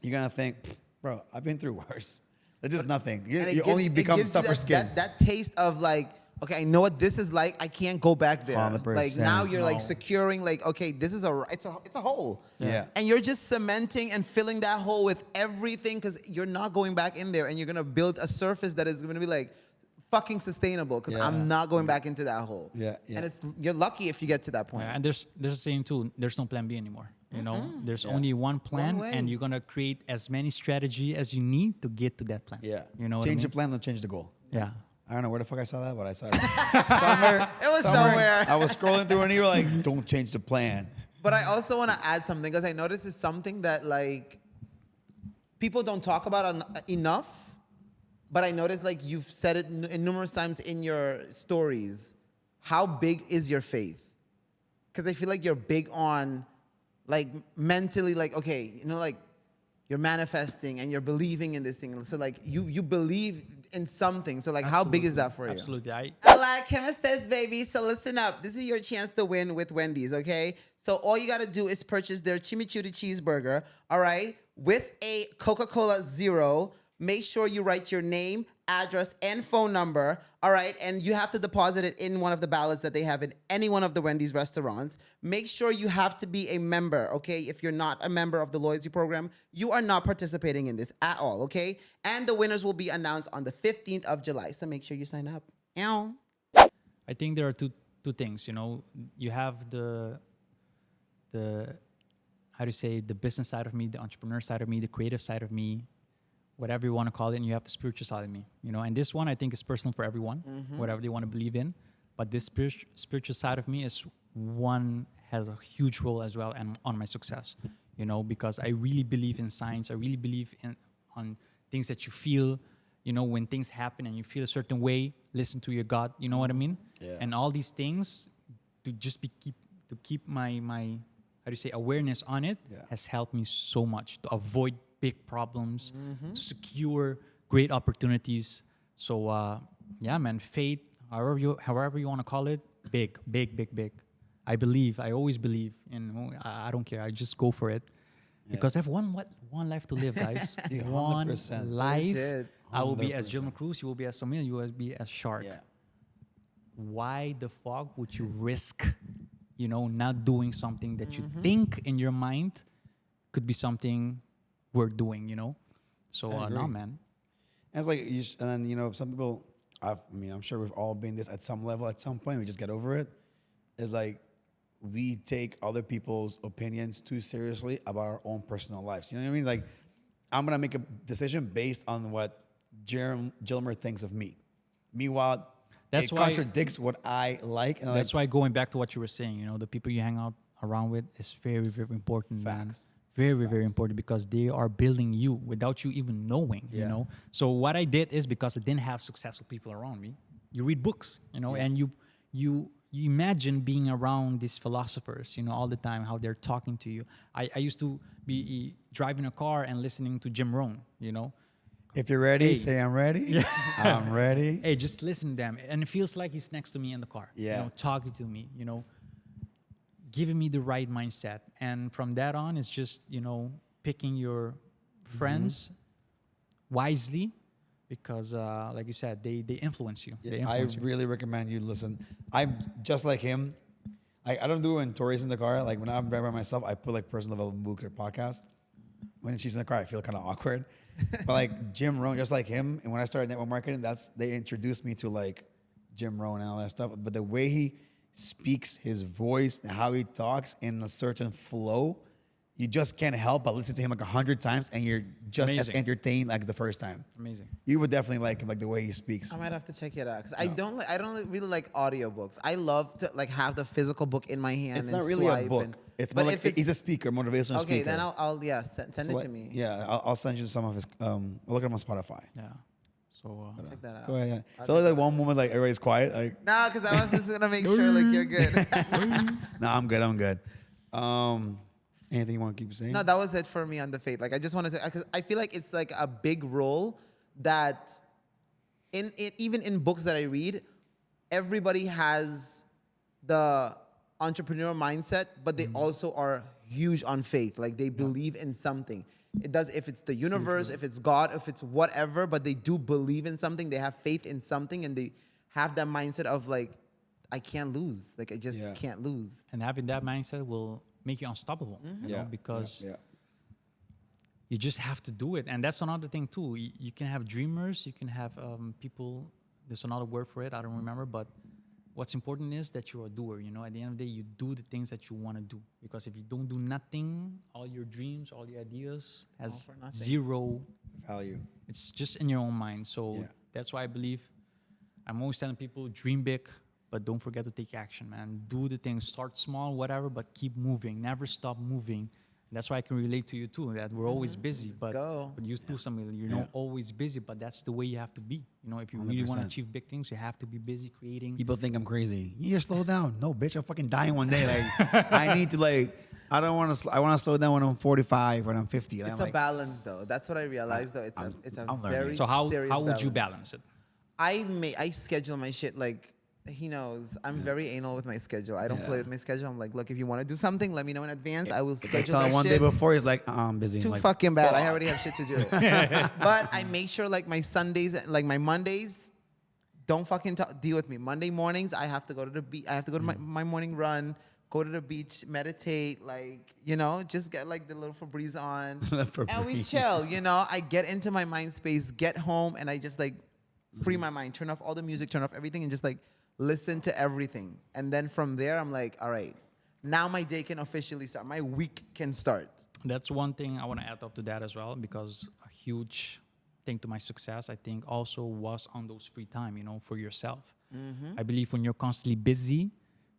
you're gonna think, bro, I've been through worse. It's just nothing. You And it only gives- it become gives you tougher that, skin. That taste of like, okay, I know what this is like. I can't go back there. 100%. Like now you're like No. securing like, okay, this is it's a hole. Yeah. And you're just cementing and filling that hole with everything because you're not going back in there and you're gonna build a surface that is gonna be like fucking sustainable because Yeah. I'm not going back into that hole. Yeah, yeah. And you're lucky if you get to that point. Yeah, and there's a saying too, there's no plan B anymore. You know, there's only one plan, way. and you're gonna create as many strategy as you need to get to that plan. Yeah. You know what change I the mean? plan, don't change the goal. Yeah. I don't know where the fuck I saw that, but I saw it somewhere. It was somewhere. I was scrolling through and you were like, don't change the plan. But I also want to add something because I noticed it's something that like people don't talk about enough. But I noticed like you've said it numerous times in your stories. How big is your faith? Because I feel like you're big on like mentally, like, okay, you know, like you're manifesting and you're believing in this thing. So like you believe in something. So like how big is that for you? Absolutely. Hola, ¿cómo estás, baby? So listen up. This is your chance to win with Wendy's, okay? So all you got to do is purchase their chimichurri cheeseburger, all right, with a Coca-Cola Zero. Make sure you write your name, address, and phone number, all right? And you have to deposit it in one of the ballots that they have in any one of the Wendy's restaurants. Make sure you have to be a member, okay? If you're not a member of the loyalty program, you are not participating in this at all, okay? And the winners will be announced on the 15th of July. So make sure you sign up. Ow. I think there are two things. You know, you have the how do you say, the business side of me, the entrepreneur side of me, the creative side of me, whatever you want to call it, and you have the spiritual side of me, and this one I think is personal for everyone, whatever they want to believe in. But this spiritual side of me is one has a huge role as well and on my success, because I really believe in science. I really believe on things that you feel, when things happen and you feel a certain way, listen to your gut, you know what I mean? Yeah. And all these things to just keep my how do you say, awareness on it has helped me so much to avoid big problems, to secure great opportunities. So yeah, man, faith, however you want to call it, big. I always believe, and I don't care. I just go for it because I have one life to live, guys. Yeah, one 100%. life. Shit. I will be as 100%. Gilmer Croes. You will be as Samuel. You will be as Shark. Yeah. Why the fuck would you risk, not doing something that you think in your mind could be something worth doing, So no, man. And it's like, and then, some people, I'm sure we've all been this at some level, at some point, we just get over it. It's like, we take other people's opinions too seriously about our own personal lives. You know what I mean? Like, I'm going to make a decision based on what Jilmer thinks of me. Meanwhile, it contradicts what I like. And That's why going back to what you were saying, the people you hang out around with is very, very important, man. Facts. Very, very important because they are building you without you even knowing, So what I did is because I didn't have successful people around me. You read books, and you imagine being around these philosophers, all the time, how they're talking to you. I used to be driving a car and listening to Jim Rohn, If you're ready, say I'm ready. I'm ready. Hey, just listen to them. And it feels like he's next to me in the car, talking to me, giving me the right mindset. And from that on, it's just, picking your friends wisely because, like you said, they influence you. They influence you. Really recommend you listen. I'm just like him. I don't do stories in the car. Like when I'm by myself, I put like personal development books or podcasts. When she's in the car, I feel kind of awkward. But like Jim Rohn, just like him, and when I started network marketing, they introduced me to like Jim Rohn and all that stuff. But the way he speaks, his voice, and how he talks in a certain flow, you just can't help but listen to him like 100 times, and you're just as entertained like the first time. Amazing. You would definitely like him, like the way he speaks. I might have to check it out because I don't really like audiobooks. I love to like have the physical book in my hand. It's and not really a swipe book. It's more like he's a speaker, motivational speaker. Okay, then I'll send it to me. Yeah, I'll send you some of his. Look at him on Spotify. Yeah. So Check that out. Go ahead. Yeah. So like one moment, like everybody's quiet. Like Nah, because I was just gonna make sure like you're good. no, I'm good. Anything you want to keep saying? No, that was it for me on the faith. Like I just want to say because I feel like it's like a big role that even in books that I read, everybody has the entrepreneurial mindset, but they also are huge on faith. Like they believe in something. It does if it's the universe, if it's God, if it's whatever, but they do believe in something. They have faith in something, and they have that mindset of like, I can't lose. Like I just can't lose. and having that mindset will make you unstoppable, because you just have to do it. And that's another thing too. You can have dreamers, you can have people, there's another word for it, I don't remember, but what's important is that you're a doer, At the end of the day, you do the things that you want to do. Because if you don't do nothing, all your dreams, all your ideas has zero value. It's just in your own mind. So that's why I believe I'm always telling people, dream big, but don't forget to take action, man. Do the things, start small, whatever, but keep moving. Never stop moving. And that's why I can relate to you too, that we're always busy. But you do something, you're not always busy, but that's the way you have to be. If you really want to achieve big things, you have to be busy creating. People think I'm crazy. You just slow down. No, bitch, I'm fucking dying one day. Like I need to I don't want to. I want to slow down when I'm 45, when I'm 50. It's a balance, though. That's what I realized, though. It's a very so how serious would you balance it? I schedule my shit like. He knows I'm very anal with my schedule. I don't play with my schedule. I'm like, look, if you want to do something, let me know in advance. I will schedule my one shit. day before, he's like, I'm busy. Too fucking bad. I already have shit to do. But I make sure like my Sundays, like my Mondays, don't fucking deal with me. Monday mornings, I have to go to the beach. I have to go to my morning run, go to the beach, meditate, just get like the little Febreze on. And we chill, I get into my mind space, get home, and I just like free my mind, turn off all the music, turn off everything, and just like listen to everything. And then from there, I'm like, all right, now my day can officially start. My week can start. That's one thing I want to add up to that as well, because a huge think to my success, I think also was on those free time, for yourself. I believe when you're constantly busy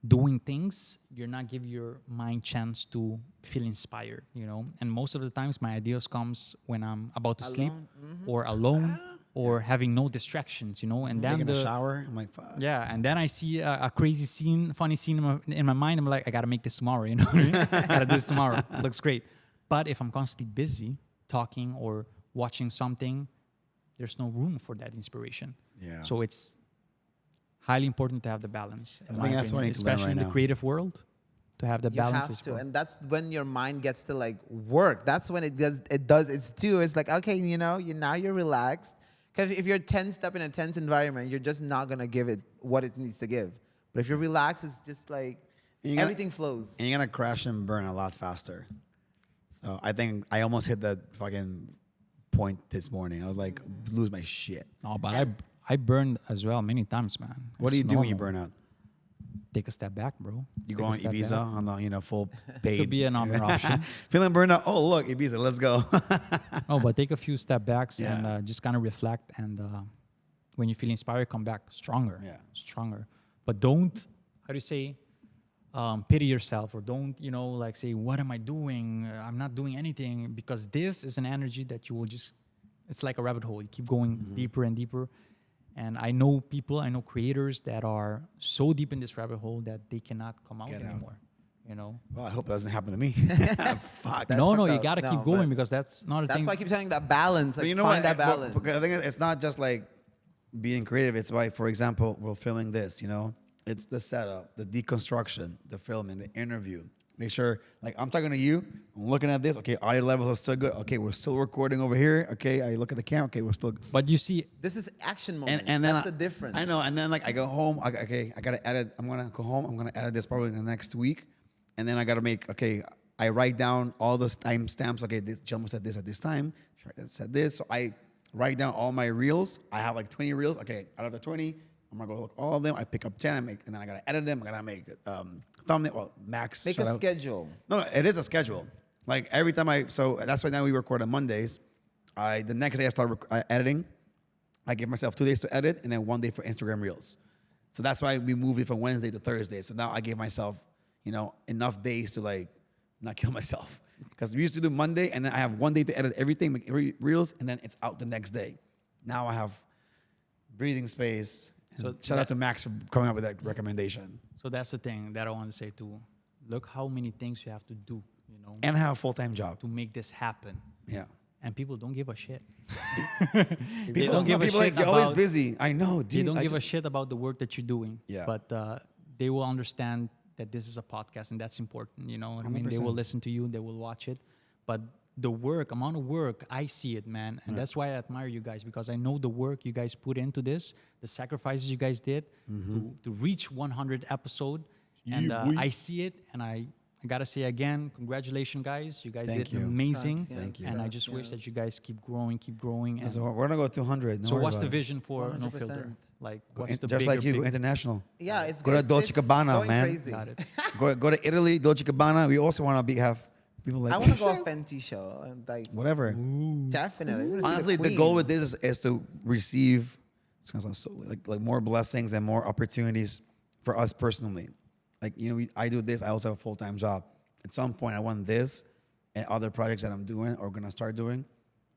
doing things, you're not giving your mind chance to feel inspired, And most of the times my ideas comes when I'm about to sleep or alone or having no distractions, And then Taking a shower. I'm like, fuck. yeah, and then I see a crazy scene, funny scene in my mind. I'm like, I gotta make this tomorrow, you know what I mean? I gotta do this tomorrow. It looks great. But if I'm constantly busy talking or watching something, there's no room for that inspiration. Yeah. So it's highly important to have the balance. I think that's what I need to learn especially in right the now. creative world, to have the You balance. have is to, important. and that's when your mind gets to like work. That's when it does its due. It's like, okay, now you're relaxed. Because if you're tensed up in a tense environment, you're just not gonna give it what it needs to give. But if you're relaxed, it's just like everything flows. And you're gonna crash and burn a lot faster. So I think I almost hit that fucking point this morning. I was like, lose my shit. No, but I burned as well many times, man. What do you It's do when you normal. burn out? Take a step back, bro. You Take go a on step Ibiza back. on the full paid. Could be another option. Feeling burned out. Oh look, Ibiza, let's go. Oh, but take a few step backs Yeah. and just kind of reflect. And when you feel inspired, come back stronger. Yeah. Stronger. But don't, how do you say, pity yourself, or don't, like say, what am I doing? I'm not doing anything, because this is an energy that you will just, it's like a rabbit hole. You keep going deeper and deeper. And I know people, I know creators that are so deep in this rabbit hole that they cannot come out Get out. anymore. Well, I hope that doesn't happen to me. Fuck. That's No, fucked you up. gotta No, keep going, but because that's not a That's thing. why I keep saying that balance. Like, But you know find what? that balance. Because I think it's not just like being creative. It's like, for example, we're filming this, It's the setup, the deconstruction, the filming, the interview. Make sure, like, I'm talking to you, I'm looking at this. Okay, audio levels are still good. Okay, we're still recording over here. Okay, I look at the camera. Okay, we're still. But you see, This is action moment. And then that's the difference. I know. And then like I go home. Okay, I gotta edit. I'm gonna go home. I'm gonna edit this probably in the next week, and then I gotta make. Okay, I write down all the timestamps. Okay, this Jilmer said this at this time. Shark said this. So I write down all my reels. I have like 20 reels. Okay, out of the 20, I'm gonna go look all of them. I pick up 10. And then I gotta edit them. I gotta make thumbnail. Well, max. Make a schedule. No, it is a schedule. Like every time so that's why now we record on Mondays. The next day I start editing. I give myself 2 days to edit and then 1 day for Instagram Reels. So that's why we moved it from Wednesday to Thursday. So now I gave myself, enough days to like not kill myself. Because we used to do Monday and then I have 1 day to edit everything, make Reels, and then it's out the next day. Now I have breathing space. So shout out to Max for coming up with that recommendation. so that's the thing that I want to say too. Look how many things you have to do, And have a full-time job. to make this happen. Yeah. And people don't give a shit. People don't give a people shit like, you're always about- busy. I know, dude. They don't I give a just- shit about the work that you're doing. Yeah. But they will understand that this is a podcast and that's important. You know what I mean? They will 100%. listen to you. They will watch it. But the amount of work, I see it, man. And that's why I admire you guys, because I know the work you guys put into this, the sacrifices you guys did to reach 100 episode. And I see it, and I gotta say again, congratulations, guys. You guys Thank did you. amazing. Yes, Thank you. And I just wish that you guys keep growing. And So we're gonna go 200. so what's the vision for No 100%. Filter? Like, what's the Just bigger like you, go pic- international. Yeah, it's Go to it's- Dolce it's Gabbana, going man. Crazy. Got it. Go to Italy, Dolce Gabbana. We also want to have people like I want to go a Fenty show, and like whatever. definitely. We're gonna see Honestly, the queen. goal with this is to receive. It's gonna sound so like more blessings and more opportunities for us personally. Like I do this. I also have a full-time job. At some point, I want this and other projects that I'm doing or gonna start doing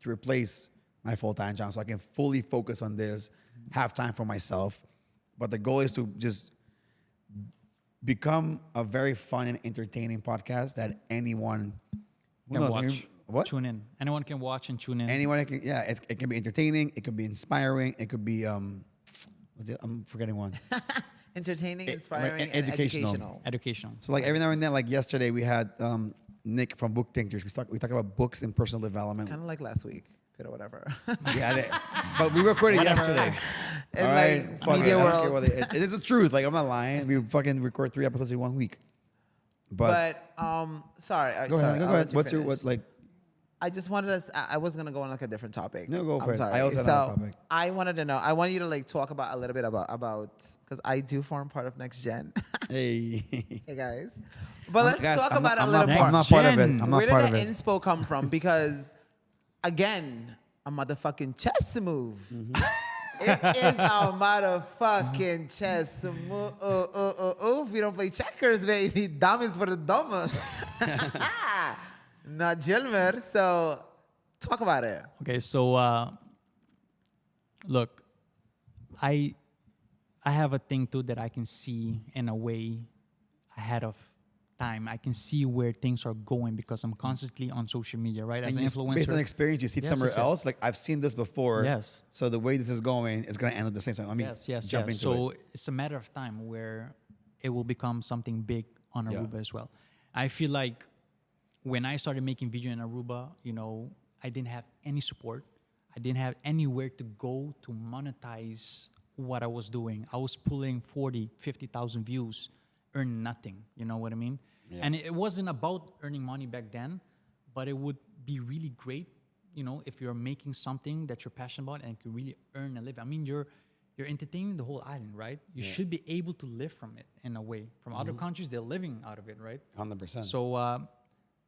to replace my full-time job, so I can fully focus on this, have time for myself. But the goal is to just become a very fun and entertaining podcast that anyone who Can knows, watch. maybe- what? Tune in. Anyone can watch and tune in. Anyone can, yeah, it can be entertaining, it could be inspiring, it could be what's it? I'm forgetting one. entertaining, It- inspiring, and educational. educational. Educational. So like every now and then, like yesterday, we had Nick from Book Tinctures. We talk about books and personal development. Kind of like last week, but whatever. Yeah, but we recorded yesterday. In All like right, fuck media it. I don't care world. what it is the truth. Like I'm not lying. We fucking record 3 episodes in 1 week. But, Sorry. go sorry, ahead. Go I'll ahead. let you What's your finish. what like? I just wanted us. I was gonna go on like a different topic. No, go for I'm it. Sorry. I also have so another topic. I wanted to know. I want you to like talk about a little bit about because I do form part of Next Gen. Hey. Hey guys, but let's Guys, talk I'm about not- a little I'm more. not part of it. Next I'm Where not did part of the it. inspo come from? Because again, a motherfucking chess move. It is a motherfucking chess move. If you don't play checkers, baby, dumb is for the dumb. Not Gilmer. So talk about it. Okay, so look, I have a thing too that I can see in a way ahead of time. I can see where things are going because I'm constantly on social media, right? As an influencer. Based on experience, you see it somewhere else. Like I've seen this before. Yes. So the way this is going is going to end up the same time. I mean, jumping to So it. it's a matter of time where it will become something big on Aruba as well. I feel like when I started making video in Aruba, you know, I didn't have any support. I didn't have anywhere to go to monetize what I was doing. I was pulling 40, 50,000 views, earn nothing. You know what I mean? Yeah. And it wasn't about earning money back then, but it would be really great, you know, if you're making something that you're passionate about and can really earn a living. I mean, you're entertaining the whole island, right? You should be able to live from it in a way. From other countries, they're living out of it, right? 100%. So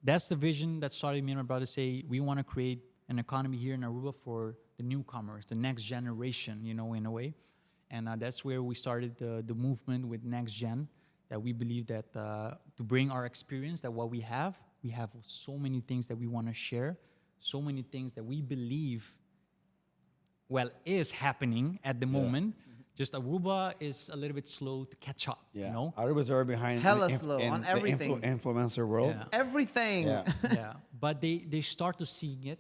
that's the vision that started me and my brother say, we want to create an economy here in Aruba for the newcomers, the next generation, you know, in a way. And that's where we started the movement with Next Gen, that we believe that to bring our experience, that what we have so many things that we want to share, so many things that we believe, well, is happening at the moment. Just Aruba is a little bit slow to catch up, you know? Aruba's already behind Hella slow on everything. The influencer world. Yeah. Everything. Yeah. But they start to see it.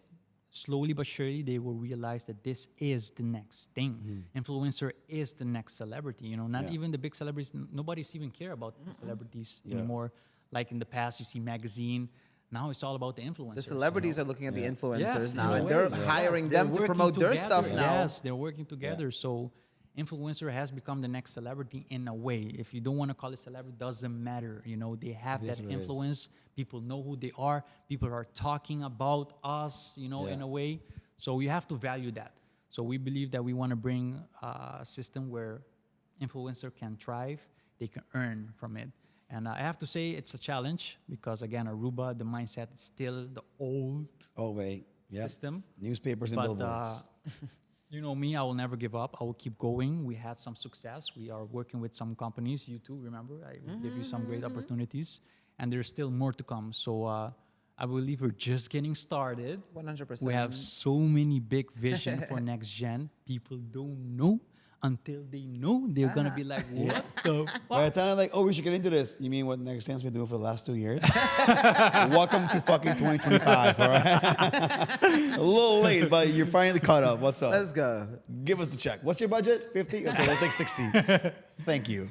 Slowly but surely, they will realize that this is the next thing. Influencer is the next celebrity. You know, not even the big celebrities. Nobody's even care about celebrities anymore. Like in the past, you see magazine. Now it's all about the influencers. The celebrities are looking at the influencers Yes, now, in a and way. they're Yes, hiring they're them to working promote their together. stuff now. Yes, they're working together. So influencer has become the next celebrity in a way. If you don't want to call it celebrity, doesn't matter. You know, they have that influence. People know who they are. People are talking about us, you know, in a way. So you have to value that. So we believe that we want to bring a system where influencer can thrive. They can earn from it. And I have to say it's a challenge because, again, Aruba, the mindset is still the old system. Newspapers and billboards. You know me, I will never give up. I will keep going. We had some success. We are working with some companies. You too, remember? I gave you some great opportunities. And there's still more to come. So I believe we're just getting started. 100%. We have so many big vision for Next Gen. People don't know until they know. They're going to be like, what the fuck? By the time like, oh, we should get into this. You mean what Next Gen's been doing for the last 2 years? Welcome to fucking 2025, all right? A little late, but you're finally caught up. What's up? Let's go. Give us the check. What's your budget? 50? Okay, we'll take 60. Thank you.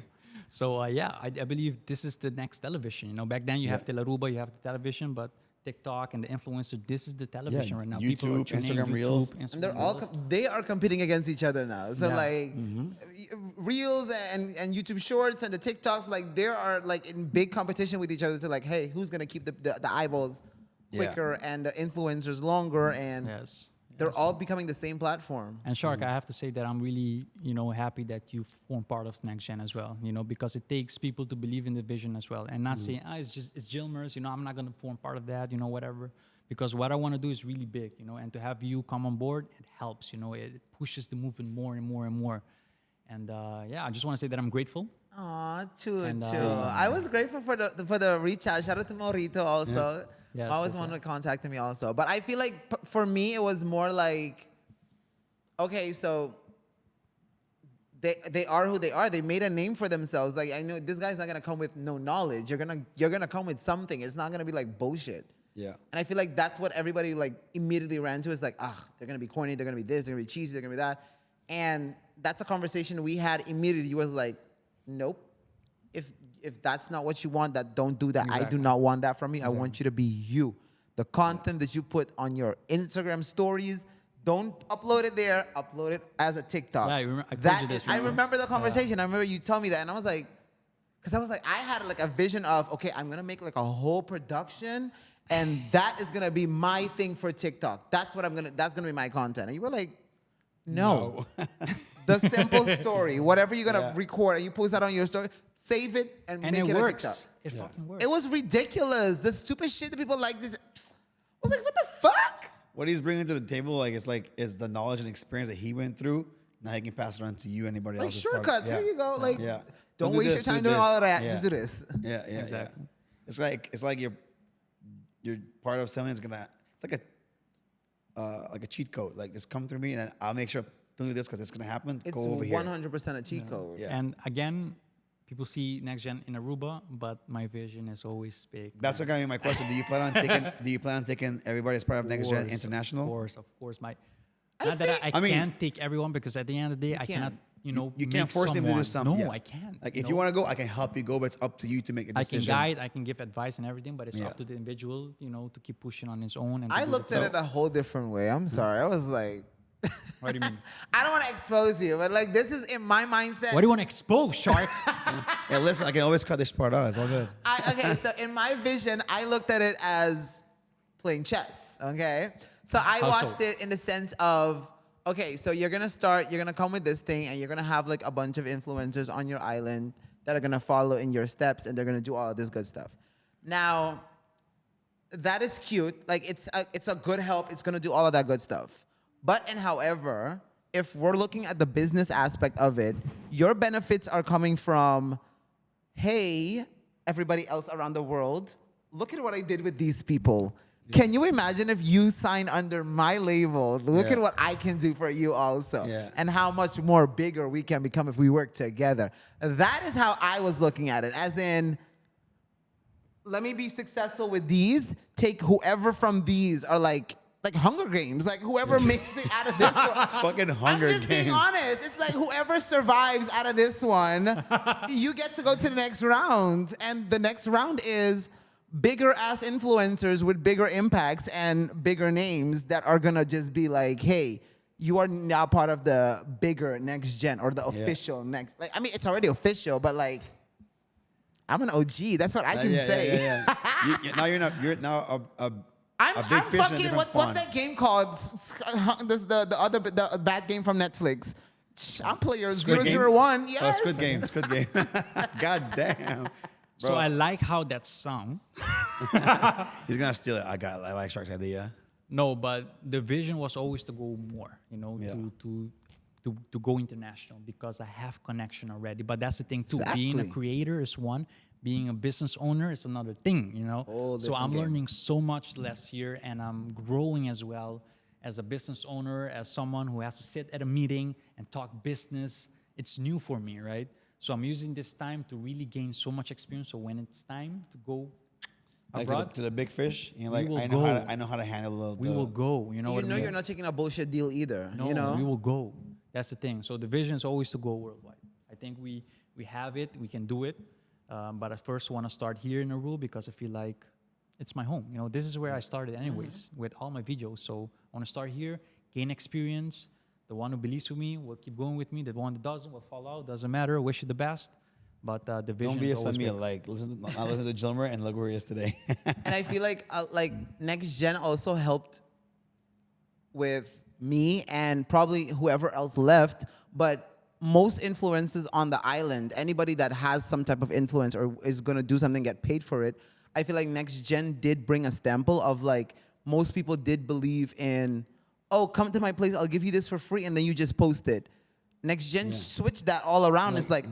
So, I believe this is the next television. You know, back then you have Teleruba, you have the television, but TikTok and the influencer, this is the television right now. People are YouTube, tuning in, Instagram Reels. Instagram And they're all they are competing against each other now. So Reels and YouTube Shorts and the TikToks, like they are like in big competition with each other to like, hey, who's gonna keep the eyeballs quicker and the influencers longer, and they're all becoming the same platform. And Shark, I have to say that I'm really, you know, happy that you form part of Next Gen as well, you know, because it takes people to believe in the vision as well and not saying, it's Jilmer's, you know, I'm not going to form part of that, you know, whatever. Because what I want to do is really big, you know, and to have you come on board, it helps, you know, it pushes the movement more and more and more. And I just want to say that I'm grateful. Aw, true. I was grateful for the reach out. Shout out to Maurito also. Yes, always wanted to contact me also. But I feel like for me, it was more like, okay, so they are who they are. They made a name for themselves. Like, I know this guy's not gonna come with no knowledge. You're gonna come with something. It's not gonna be like bullshit. Yeah. And I feel like that's what everybody like immediately ran to, is like, they're gonna be corny, they're gonna be this, they're gonna be cheesy, they're gonna be that. And that's a conversation we had immediately. You was like, nope. If that's not what you want, don't do that. Exactly. I do not want that from you. Exactly. I want you to be you. The content that you put on your Instagram stories, don't upload it there. Upload it as a TikTok. Yeah, I remember the conversation. I remember you telling me that, and I was like, because I was like, I had like a vision of, okay, I'm gonna make like a whole production, and that is gonna be my thing for TikTok. That's gonna be my content. And you were like, no. The simple story, whatever you're gonna record, and you post that on your story, save it and make it a TikTok. It fucking works. It was ridiculous. The stupid shit that people like this. I was like, what the fuck? what he's bringing to the table, like is the knowledge and experience that he went through. Now he can pass it on to you, anybody Like else. shortcuts. Here you go. Like, yeah. don't do waste this, your time do doing this. all of that. Yeah. Just do this. Yeah, Exactly. Yeah. It's like you're part of something that's gonna. It's like a cheat code. Like just come through me, and then I'll make sure don't do this because it's gonna happen. It's Go over here. 100% a cheat code. Yeah. And again, people see next gen in Aruba, but my vision is always big. That's gonna be my question. Do you plan on taking everybody as part of Next Gen International? Of course. Not that I can't take everyone because at the end of the day, I cannot, You can't make force them to do someone- something. No, I can't. Like if you want to go, I can help you go, but it's up to you to make a I can decision. guide, I can give advice and everything, but it's Yeah. up to the individual, to keep pushing on his own. And to I do looked it. at it a whole different way. I'm sorry. I was like, What do you mean? I don't want to expose you, but like this is in my mindset. What do you want to expose, Shark? Yeah, listen, I can always cut this part out. It's all good. Okay, so in my vision, I looked at it as playing chess. Okay, so I How watched so? it in the sense of, okay, so you're gonna come with this thing, and you're gonna have like a bunch of influencers on your island that are gonna follow in your steps, and they're gonna do all of this good stuff. Now, that is cute. Like it's a good help. It's gonna do all of that good stuff. But and however, if we're looking at the business aspect of it, your benefits are coming from, hey, everybody else around the world, look at what I did with these people. Can you imagine if you sign under my label? Look Yeah. at what I can do for you also. Yeah. And how much more bigger we can become if we work together. That is how I was looking at it. As in, let me be successful with these. Take whoever from these are like Hunger Games. Like whoever makes it out of this one. Fucking Hunger I'm just Games. being honest. It's like whoever survives out of this one, you get to go to the next round. And the next round is bigger ass influencers with bigger impacts and bigger names that are gonna just be like, hey, you are now part of the bigger next gen or the official next. Like, I mean, it's already official, but like, I'm an OG. That's what I can say. Now you're now a I'm big fish in a fucking different what's pond. that game called? This the bad game from Netflix. I'm player Squid Game? 001. Yes. Squid Game. God damn. So Bro. I like how that sound. He's gonna steal it. I like Shark's idea. No, but the vision was always to go more, Yeah. to go international because I have connection already. But that's the thing too. Being a Exactly. creator is one. Being a business owner is another thing, Whole So I'm different game. learning so much last year, and I'm growing as well as a business owner, as someone who has to sit at a meeting and talk business. It's new for me, right? So I'm using this time to really gain so much experience. So when it's time to go Like abroad, to the big fish. You're like, will I know how to handle we will go. You know what I mean? You're not taking a bullshit deal either. No, you know? we will go. That's the thing. So the vision is always to go worldwide. I think we have it. We can do it. But I first want to start here in Aruba because I feel like it's my home. This is where I started anyways with all my videos. So I want to start here, gain experience. The one who believes with me will keep going with me. The one that doesn't will fall out. Doesn't matter. Wish you the best. But the vision Don't be a is always send me a big. like. Listen to Jilmer and look where he is today. And I feel like Next Gen also helped with me and probably whoever else left, but most influencers on the island, anybody that has some type of influence or is gonna do something, get paid for it, I feel like Next Gen did bring a stample of like, most people did believe in, oh, come to my place, I'll give you this for free, and then you just post it. Next Gen switched that all around. It's like,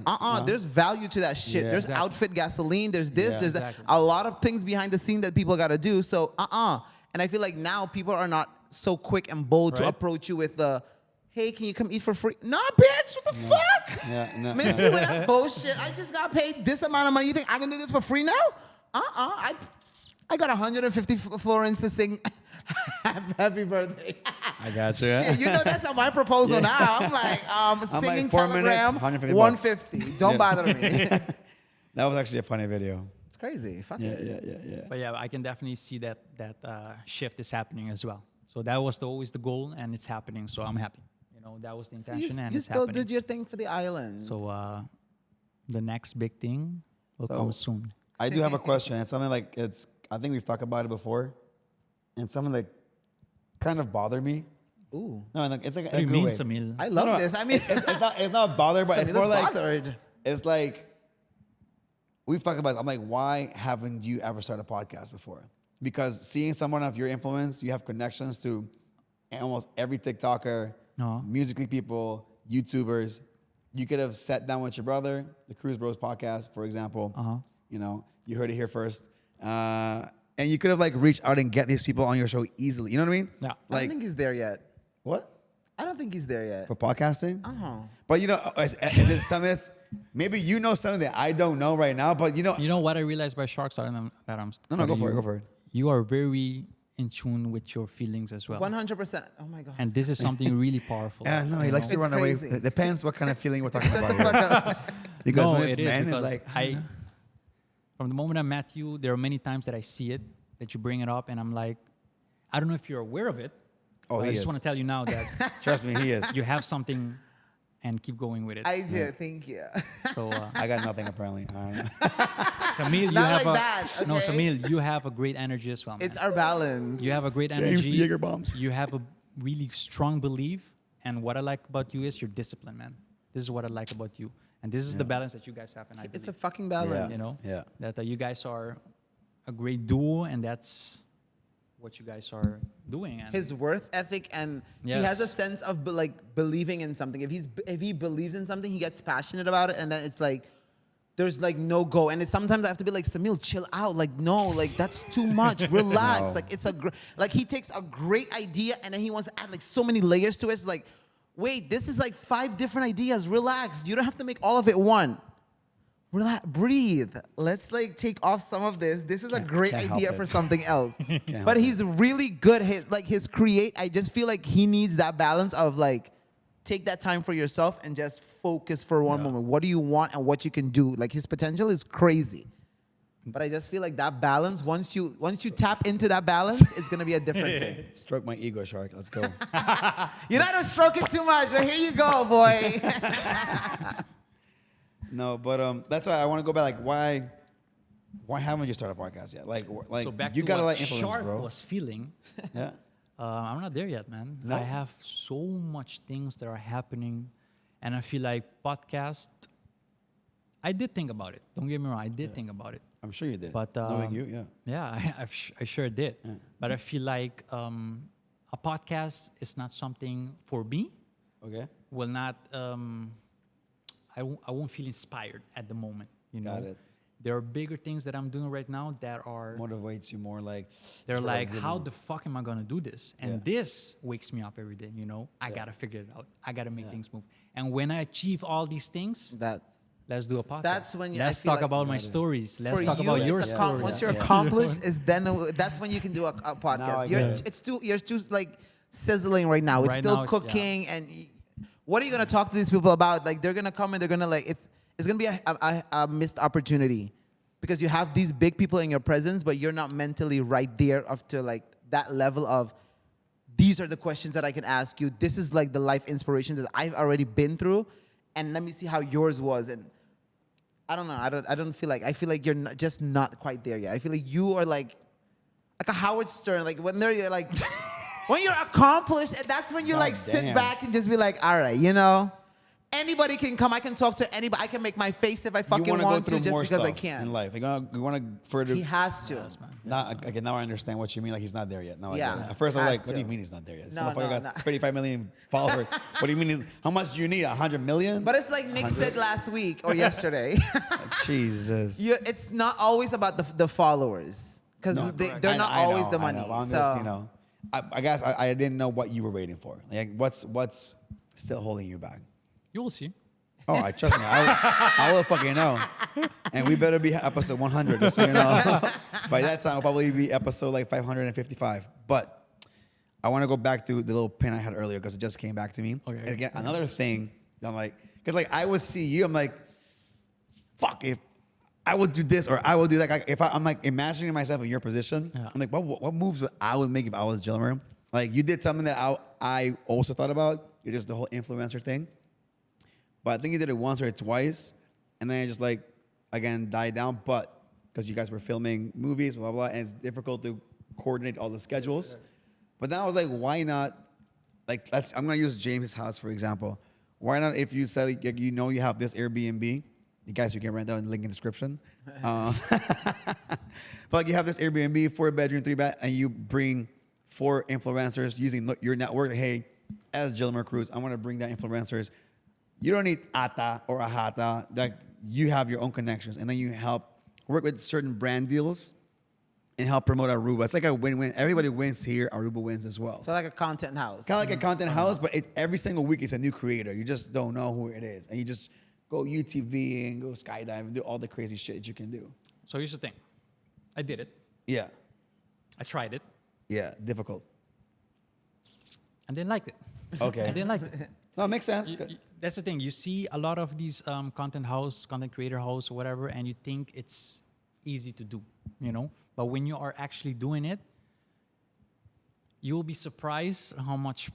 there's value to that shit. Yeah. There's Exactly. outfit gasoline, there's this, Yeah. there's Exactly. that. A lot of things behind the scene that people gotta do. So, And I feel like now people are not so quick and bold to Right. approach you with the, hey, can you come eat for free? Nah, bitch, what the fuck? Yeah, Miss me with that bullshit. I just got paid this amount of money. You think I'm gonna do this for free now? I got 150 florins to sing happy birthday. I got you. Shit, you know that's on my proposal now. I'm like, singing 4 minutes, telegram, 150 150. Don't bother me. That was actually a funny video. It's crazy. Fuck it. Yeah. But yeah, I can definitely see that shift is happening as well. So that was always the goal, and it's happening. So I'm happy. That was the So intention, and you it's still happening. did your thing for the island. So the next big thing will So- come soon. I do have a question. It's something like I think we've talked about it before, and something that kind of bothered me. Ooh. No, like it's like What do a you good mean, way. Samil? I love this. I mean, It's not bothered, but it's more Samila's like bothered. it's like we've talked about. I'm like, why haven't you ever started a podcast before? because seeing someone of your influence, you have connections to almost every TikToker, musically people, YouTubers. You could have sat down with your brother, the Cruz Bros podcast, for example. You know, you heard it here first. And you could have like reached out and get these people on your show easily. You know what I mean? Yeah. I don't think he's there yet. What? I don't think he's there yet. For podcasting? Uh-huh. But you know, is it something that's, maybe you know something that I don't know right now, but you know what I realized by Sharks are that I'm No, go for it. You are very in tune with your feelings as well. 100%. Oh my God. And this is something really powerful. Yeah, no, he likes to It's run crazy. away. It depends what kind of feeling we're talking about here. Because No, when it's it is men, it's because like, from the moment I met you, there are many times that I see it, that you bring it up, and I'm like, I don't know if you're aware of it. oh, but he I just is. want to tell you now that Trust me, he is. you have something, and keep going with it. I do. Thank you. So, I got nothing apparently. I don't know. Samil, you Not have like a that, no. okay? Samil, you have a great energy as well. Man. It's our balance. You have a great James energy. the Jaeger bombs. You have a really strong belief, and what I like about you is your discipline, man. This is what I like about you, and this is the balance that you guys have, and I believe, It's a fucking balance. you know, Yeah. that you guys are a great duo, and that's what you guys are doing. And His worth ethic, and he Yes. has a sense of believing in something. If he believes in something, he gets passionate about it, and then it's like there's like no go. And sometimes I have to be like, Samil, chill out. Like no, like that's too much. Relax. No. Like it's like he takes a great idea and then he wants to add like so many layers to it. It's like, wait, this is like 5 different ideas. Relax. You don't have to make all of it one. Relax, breathe. Let's like take off some of this. This is a great can't help idea it. for something else. help But it. he's really good. His create. I just feel like he needs that balance of like, take that time for yourself and just focus for one moment. What do you want and what you can do? Like his potential is crazy. But I just feel like that balance. Once you tap into that balance, it's gonna be a different thing. Stroke my ego, Shark. Let's go. You're not stroking too much, but here you go, boy. No, but that's why I want to go back. Like, why haven't you started a podcast yet? Like so back you to got a what lot of influence, Shark bro. was feeling. Yeah. I'm not there yet, man. No? I have so much things that are happening, and I feel like podcast. I did think about it. Don't get me wrong. I did think about it. I'm sure you did. But knowing you, yeah. Yeah, I sure did. But I feel like a podcast is not something for me. Okay. Will not. I won't feel inspired at the moment. You know. Got it. There are bigger things that I'm doing right now that are. Motivates you more like. They're it's like, really- how the fuck am I gonna do this? And this wakes me up every day. You know, I gotta figure it out. I gotta make things move. And when I achieve all these things, let's do a podcast. That's when I let's feel talk like- about my stories. Let's For talk you, about your it's story. once you're accomplished, that's when you can do a Now I podcast. get it. You're too like sizzling right now. It's Right still now it's- cooking, and what are you gonna talk to these people about? Like they're gonna come and they're gonna like it's gonna be a missed opportunity because you have these big people in your presence, but you're not mentally right there up to like that level of. These are the questions that I can ask you. This is like the life inspiration that I've already been through, and let me see how yours was. And I don't know. I don't feel like. I feel like you're just not quite there yet. I feel like you are like a Howard Stern. Like when they're like, when you're accomplished, and that's when you God like sit damn. back and just be like, all right, you know, anybody can come. I can talk to anybody. I can make my face if I You fucking wanna want go through to, just more because I stuff can. in life. You want to further. He has to. Yes, man. Not, okay, now I understand what you mean. Like he's not there yet. Now Yeah, I get it. At first I was has like, what do you to. mean he's not there yet? This No, motherfucker no, got no. 35 million followers. What do you mean? How much do you need? 100 million? But it's like Nick said last week or yesterday. Jesus. It's not always about the followers because No, they're not I always know, the I money. know. I'm So just, you know, I guess I didn't know what you were waiting for. Like, what's still holding you back? You will see. Oh, I trust me. I will fucking know. And we better be episode 100, just so you know. By that time, it'll probably be episode like 555. But I want to go back to the little pin I had earlier because it just came back to me. Okay. And again, another thing, I'm like, because like I would see you, I'm like, fuck, if I would do this or I would do that. Like, if I'm like imagining myself in your position, Yeah. I'm like, what moves would I would make if I was Jilmer? Like you did something that I also thought about. It's just the whole influencer thing. But I think you did it once or twice, and then it just like again died down. But because you guys were filming movies, blah blah, and it's difficult to coordinate all the schedules. But then I was like, why not? Like, I'm gonna use James' house for example. Why not if you said like, you know you have this Airbnb, You guys, you can rent down the link in the description. But like you have this Airbnb, 4-bedroom, 3-bath, and you bring 4 influencers using your network. Hey, as Gilmher Croes, I want to bring that influencers. You don't need Ata or Ahata. Like you have your own connections, and then you help work with certain brand deals and help promote Aruba. It's like a win-win. Everybody wins here. Aruba wins as well. So like a content house. Kind of like a content house, but every single week it's a new creator. You just don't know who it is, and you just go UTV and go skydive and do all the crazy shit that you can do. So here's the thing. I did it. Yeah. I tried it. Yeah. Difficult. I didn't like it. Okay. I didn't like it. No, it makes sense. That's the thing. You see a lot of these content creator house, or whatever, and you think it's easy to do, you know? But when you are actually doing it, you'll be surprised how much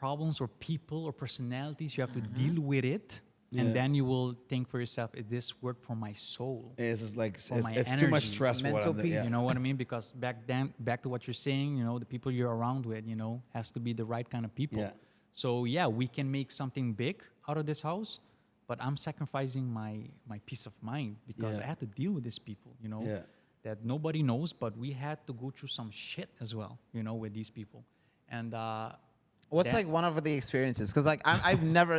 problems or people or personalities you have to deal with it. And then you will think for yourself, is this work for my soul? It's just like it's energy, too much stress for what mental I'm doing. peace. Yeah. You know what I mean? Because back to what you're saying, you know, the people you're around with, you know, has to be the right kind of people. Yeah. So yeah, we can make something big out of this house, but I'm sacrificing my peace of mind because Yeah. I had to deal with these people, you know, Yeah. that nobody knows, but we had to go through some shit as well, you know, with these people. And What's that- like one of the experiences? Because like I've never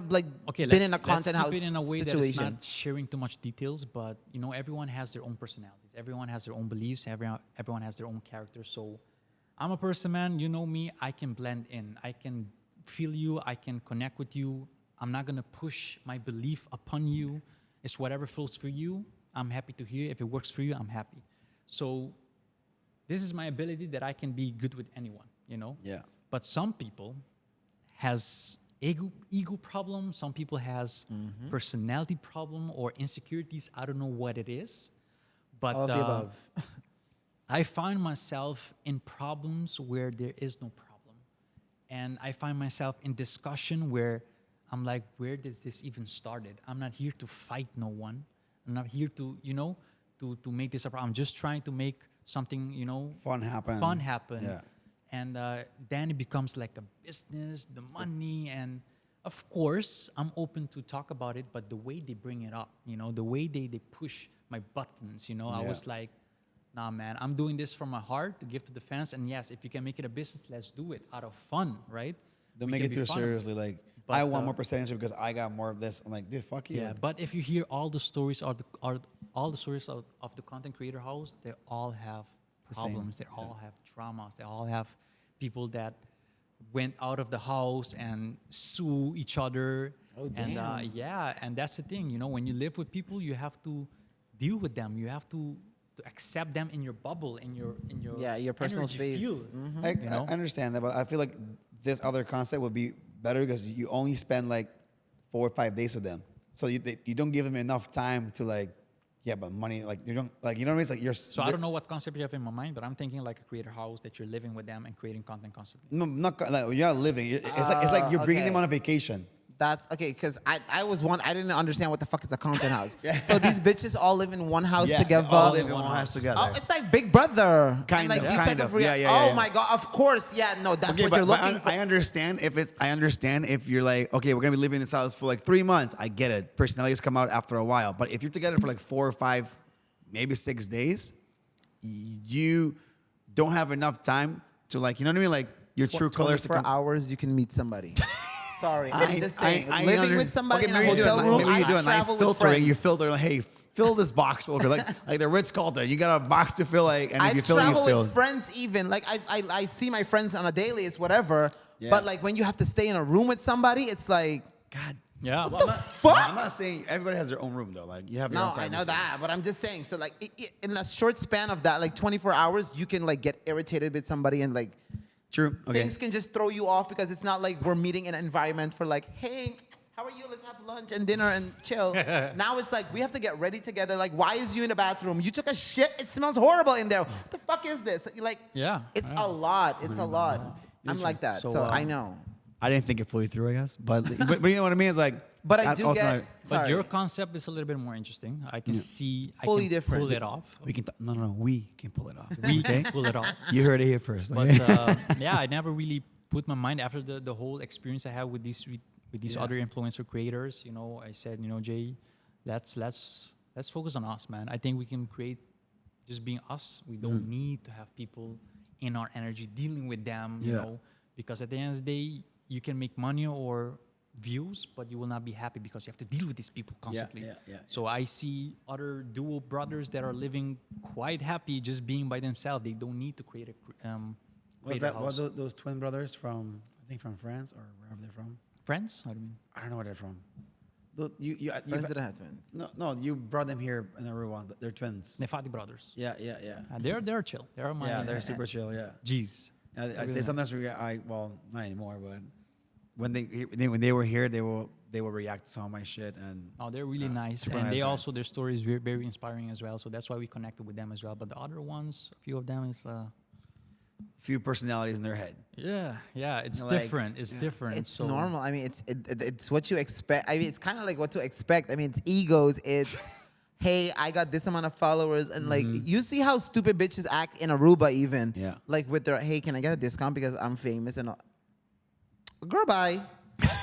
like okay, been in a content let's house keep it in a way situation. that it's not sharing too much details, but you know, everyone has their own personalities, everyone has their own beliefs, everyone has their own character. So I'm a person, man. You know me. I can blend in. I can feel you. I can connect with you. I'm not gonna push my belief upon you. It's whatever flows for you. I'm happy to hear. If it works for you, I'm happy. So this is my ability that I can be good with anyone, you know? Yeah. But some people has ego problem. Some people has personality problem or insecurities. I don't know what it is. But All of the above. I find myself in problems where there is no problem. And I find myself in discussion where I'm like, where does this even started? I'm not here to fight no one. I'm not here to, you know, to make this a problem. I'm just trying to make something, you know, Fun happen. Yeah. And then it becomes like a business, the money, and of course, I'm open to talk about it, but the way they bring it up, you know, the way they push my buttons, you know, I was like, nah, man, I'm doing this from my heart to give to the fans. And yes, if you can make it a business, let's do it out of fun, right? Don't We make can it be too fun. seriously. Like, But, I want more percentage because I got more of this. I'm like, dude, fuck you. Yeah, but if you hear all the stories of the content creator house, they all have same. problems. They all have traumas. They all have people that went out of the house and sue each other. Oh, And damn. yeah, and that's the thing. You know, when you live with people, you have to deal with them. You have to accept them in your bubble, in your your personal energy space. field. I You know? understand that, but I feel like this other concept would be better because you only spend like 4 or 5 days with them. So you don't give them enough time to like, yeah, but money, like you don't, like, you know what I mean? It's like you're. So I don't know what concept you have in my mind, but I'm thinking like a creator house that you're living with them and creating content constantly. No, like, you're not living. It's like you're bringing them okay. on a vacation. That's okay, because I didn't understand what the fuck is a content house. So these bitches all live in one house together. All live in one house together. Oh, it's like Big Brother. Kind like of, these kind type of. rea- Yeah, Oh yeah. my god, of course, yeah. No, that's Okay, what you're but looking for. I understand if you're like, okay, we're gonna be living in this house for like 3 months. I get it. Personalities come out after a while. But if you're together for like 4 or 5, maybe 6 days, you don't have enough time to, like, you know what I mean? Like your true colors to 24 come. hours you can meet somebody. Sorry, I'm just saying. I Living with somebody in a maybe you do hotel room, maybe you do a nice travel with filtering. friends. You filter, like, hey, fill this box full. Like the Ritz-Carlton, you got a box to fill, like, and if you I've fill it, you traveled fill. with friends even. Like I see my friends on a daily, it's whatever. Yeah. But like when you have to stay in a room with somebody, it's like, God. Yeah. Well, fuck? I'm not saying everybody has their own room though. Like you have your no, own I know privacy. that, but I'm just saying. So like in a short span of that, like 24 hours, you can like get irritated with somebody and like True. Okay. things can just throw you off because it's not like we're meeting in an environment for like, hey, how are you? Let's have lunch and dinner and chill. Now it's like we have to get ready together. Like, why is you in the bathroom? You took a shit. It smells horrible in there. What the fuck is this? Like, Yeah, it's yeah. a lot. It's a lot. I'm like that, So, so I know. I didn't think it fully through, I guess. But you know what I mean? It's like. But I that's do also get. not- But Sorry. your concept is a little bit more interesting. I can see, Fully I can different. pull it off. we can. No. We can pull it off. We can pull it off. You heard it here first. But Okay? yeah, I never really put my mind after the whole experience I had with with these other influencer creators. You know, I said, you know, Jay, let's focus on us, man. I think we can create just being us. We don't need to have people in our energy dealing with them, you know, because at the end of the day, you can make money or views, but you will not be happy because you have to deal with these people constantly. So I see other duo brothers that are living quite happy just being by themselves. They don't need to create a Was those twin brothers from, I think from France or wherever they're from? Friends? What do you mean? I don't know where they're from. Friends didn't have twins. No, you brought them here in Aruba. They're twins. Nefati brothers. Yeah. They're chill. They're my They're super chill. Yeah. G's. I say sometimes well, not anymore, but when they were here, they will react to some of my shit, and they're really nice, and they also their story is very, very inspiring as well. So that's why we connected with them as well. But the other ones, a few of them is few personalities in their head. It's Like, different. It's different. It's so normal. I mean, it's what you expect. I mean, it's kind of like what to expect. I mean, it's egos. It's, hey, I got this amount of followers, and like you see how stupid bitches act in Aruba, even. Yeah. Like with their, hey, can I get a discount because I'm famous and all. Girl, bye.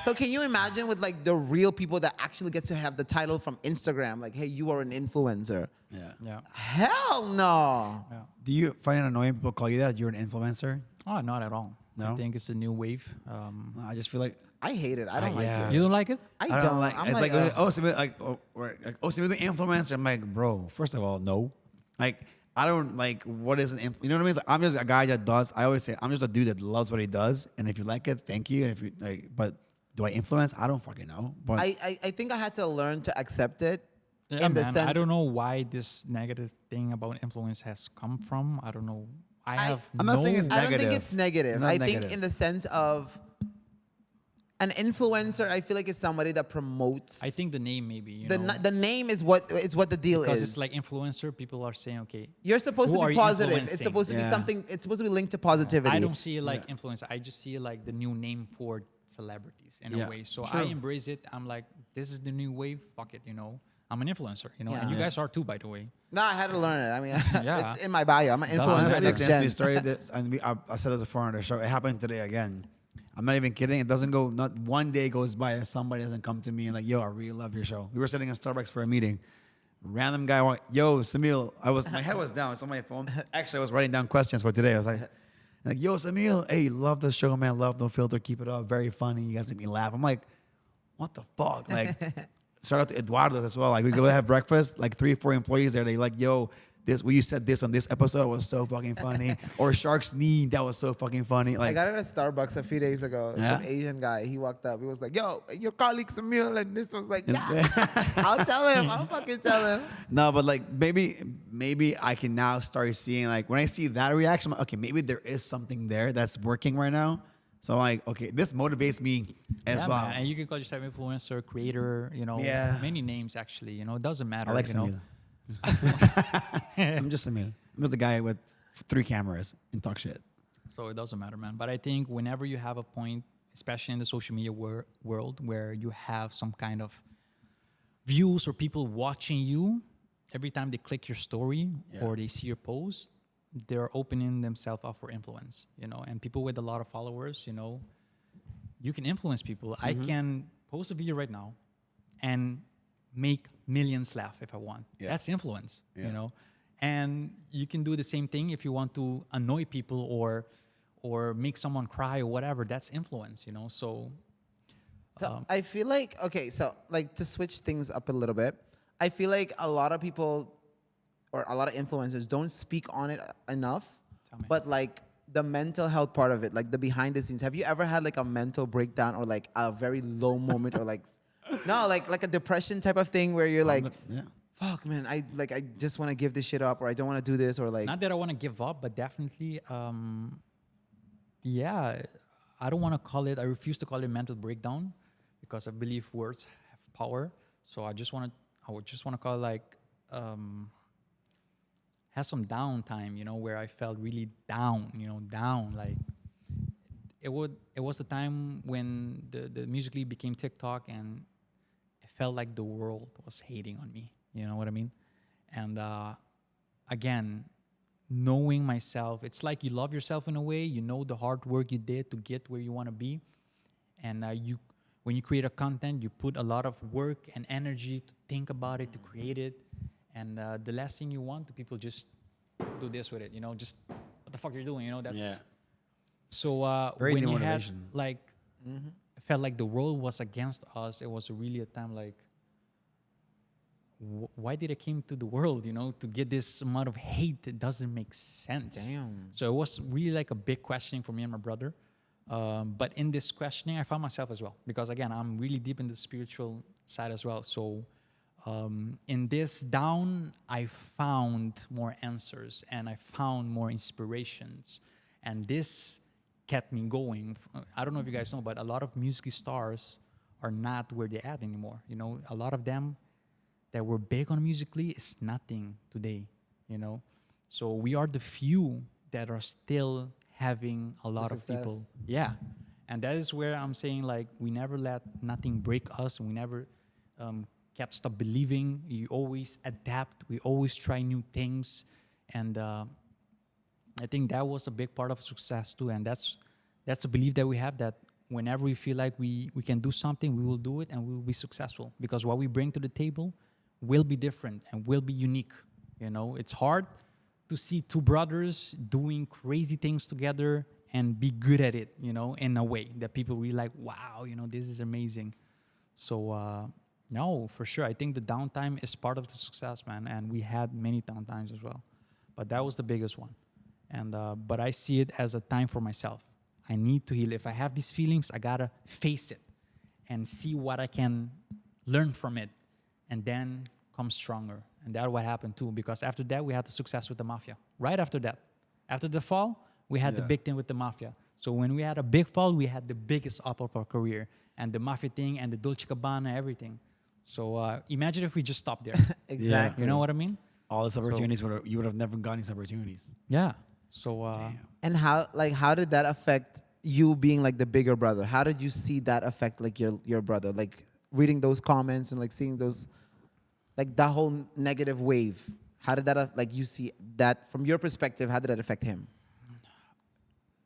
So can you imagine with like the real people that actually get to have the title from Instagram, like, hey, you are an influencer. Yeah. Hell no. Do you find it annoying people call you that? You're an influencer? Oh, not at all. No? I think it's a new wave. I just feel like I hate it. I don't like it. You don't like it? I I don't. like. I'm It's like, like oh, so the influencer. I'm like, bro. First of all, no. Like, I don't like what is an you know what I mean? It's like, I'm just a guy that does. I always say I'm just a dude that loves what he does, and if you like it, thank you. And if you like, but do I influence? I don't fucking know. But I think I had to learn to accept it. Yeah, in the man. sense, I don't know why this negative thing about influence has come from. I don't know. I'm not saying it's I don't think negative. it's negative. It's not I negative. think in the sense of an influencer, I feel like is somebody that promotes. I think the name maybe. You know, the name is what the deal because is. it's like influencer. People are saying, okay, You're supposed who to are be you positive. It's influencing? supposed to be Yeah. something. It's supposed to be linked to positivity. I don't see it like influencer. I just see it like the new name for celebrities in a way. So I embrace it. I'm like, this is the new wave. Fuck it, you know. I'm an influencer, you know, and you guys are too, by the way. No, I had to learn it. I mean, Yeah. it's in my bio. I'm an influencer honestly, next since we gen. started this, and I said this before on the show, it happened today again. I'm not even kidding. It doesn't go. Not one day goes by that somebody doesn't come to me and like, yo, I really love your show. We were sitting in Starbucks for a meeting. Random guy walked, yo, Samil. My head was down. It's on my phone. Actually, I was writing down questions for today. I was like, yo, Samil, hey, love the show, man. Love No Filter. Keep it up. Very funny. You guys make me laugh. I'm like, what the fuck? Like, shout out to Eduardo as well. Like, we go have breakfast. Like 3 or 4 employees there. They like, yo, this when you said this on this episode was so fucking funny. Or Shark's Knee, that was so fucking funny. I Like, got it at Starbucks a few days ago. Yeah? Some Asian guy, he walked up. He was like, yo, your colleague Samil. And this was like, yeah. I'll tell him. I'll fucking tell him. no, but like maybe I can now start seeing like when I see that reaction, I'm like, okay, maybe there is something there that's working right now. So I'm like, okay, this motivates me as well. Man. And you can call yourself influencer, creator, you know, Yeah. many names actually. You know, it doesn't matter. I like you know? Samil. I'm just Samil. I'm just the guy with 3 cameras and talk shit. So it doesn't matter, man. But I think whenever you have a point, especially in the social media world, where you have some kind of views or people watching you, every time they click your story or they see your post, they're opening themselves up for influence, you know. And people with a lot of followers, you know, you can influence people. I can post a video right now and make millions laugh if I want. Yeah. That's influence, Yeah. you know. And you can do the same thing if you want to annoy people or make someone cry or whatever. That's influence, you know. So I feel like, okay, so like to switch things up a little bit, I feel like a lot of people or a lot of influencers don't speak on it enough, Tell me. but like the mental health part of it, like the behind the scenes. Have you ever had like a mental breakdown or like a very low moment or like, no, like a depression type of thing where you're like, Yeah. fuck, man, I just want to give this shit up or I don't want to do this or like. not that I want to give up, but definitely, yeah, I don't want to call it, I refuse to call it mental breakdown because I believe words have power. So I would just want to call it like, has some downtime, you know, where I felt really down, you know, like it was the time when the Musical.ly became TikTok and it felt like the world was hating on me. You know what I mean? And again, knowing myself, it's like you love yourself in a way. You know the hard work you did to get where you want to be, and when you create a content, you put a lot of work and energy to think about it, to create it. And the last thing you want to people just do this with it, you know, just what the fuck you're doing, you know, that's... Yeah. So Very when you had, demotivation. like, I felt like the world was against us, it was really a time like, why did I came to the world, you know, to get this amount of hate? It doesn't make sense. Damn. So it was really like a big questioning for me and my brother. But in this questioning, I found myself as well. Because again, I'm really deep in the spiritual side as well. So in this down, I found more answers and I found more inspirations. And this kept me going. I don't know if you guys know, but a lot of music stars are not where they're at anymore. You know, a lot of them that were big on Musically is nothing today, you know? So we are the few that are still having a lot of people. Success. Yeah. And that is where I'm saying, like, we never let nothing break us. We never kept stop believing. You always adapt. We always try new things. And I think that was a big part of success too. And that's a belief that we have, that whenever we feel like we can do something, we will do it and we will be successful. Because what we bring to the table will be different and will be unique. You know, it's hard to see two brothers doing crazy things together and be good at it, you know, in a way that people really like, wow, you know, this is amazing. So, no, for sure. I think the downtime is part of the success, man. And we had many downtimes as well. But that was the biggest one. And but I see it as a time for myself. I need to heal. If I have these feelings, I gotta face it and see what I can learn from it. And then come stronger. And that's what happened too, because after that, we had the success with the Mafia. Right after that. After the fall, we had the big thing with the Mafia. So when we had a big fall, we had the biggest up of our career. And the Mafia thing and the Dolce Gabbana, everything. So imagine if we just stopped there. Exactly. You know what I mean? All these opportunities, you would have never gotten these opportunities. Yeah. So And how did that affect you being like the bigger brother? How did you see that affect like your brother? Like reading those comments and like seeing those, like that whole negative wave. How did that like you see that from your perspective? How did that affect him?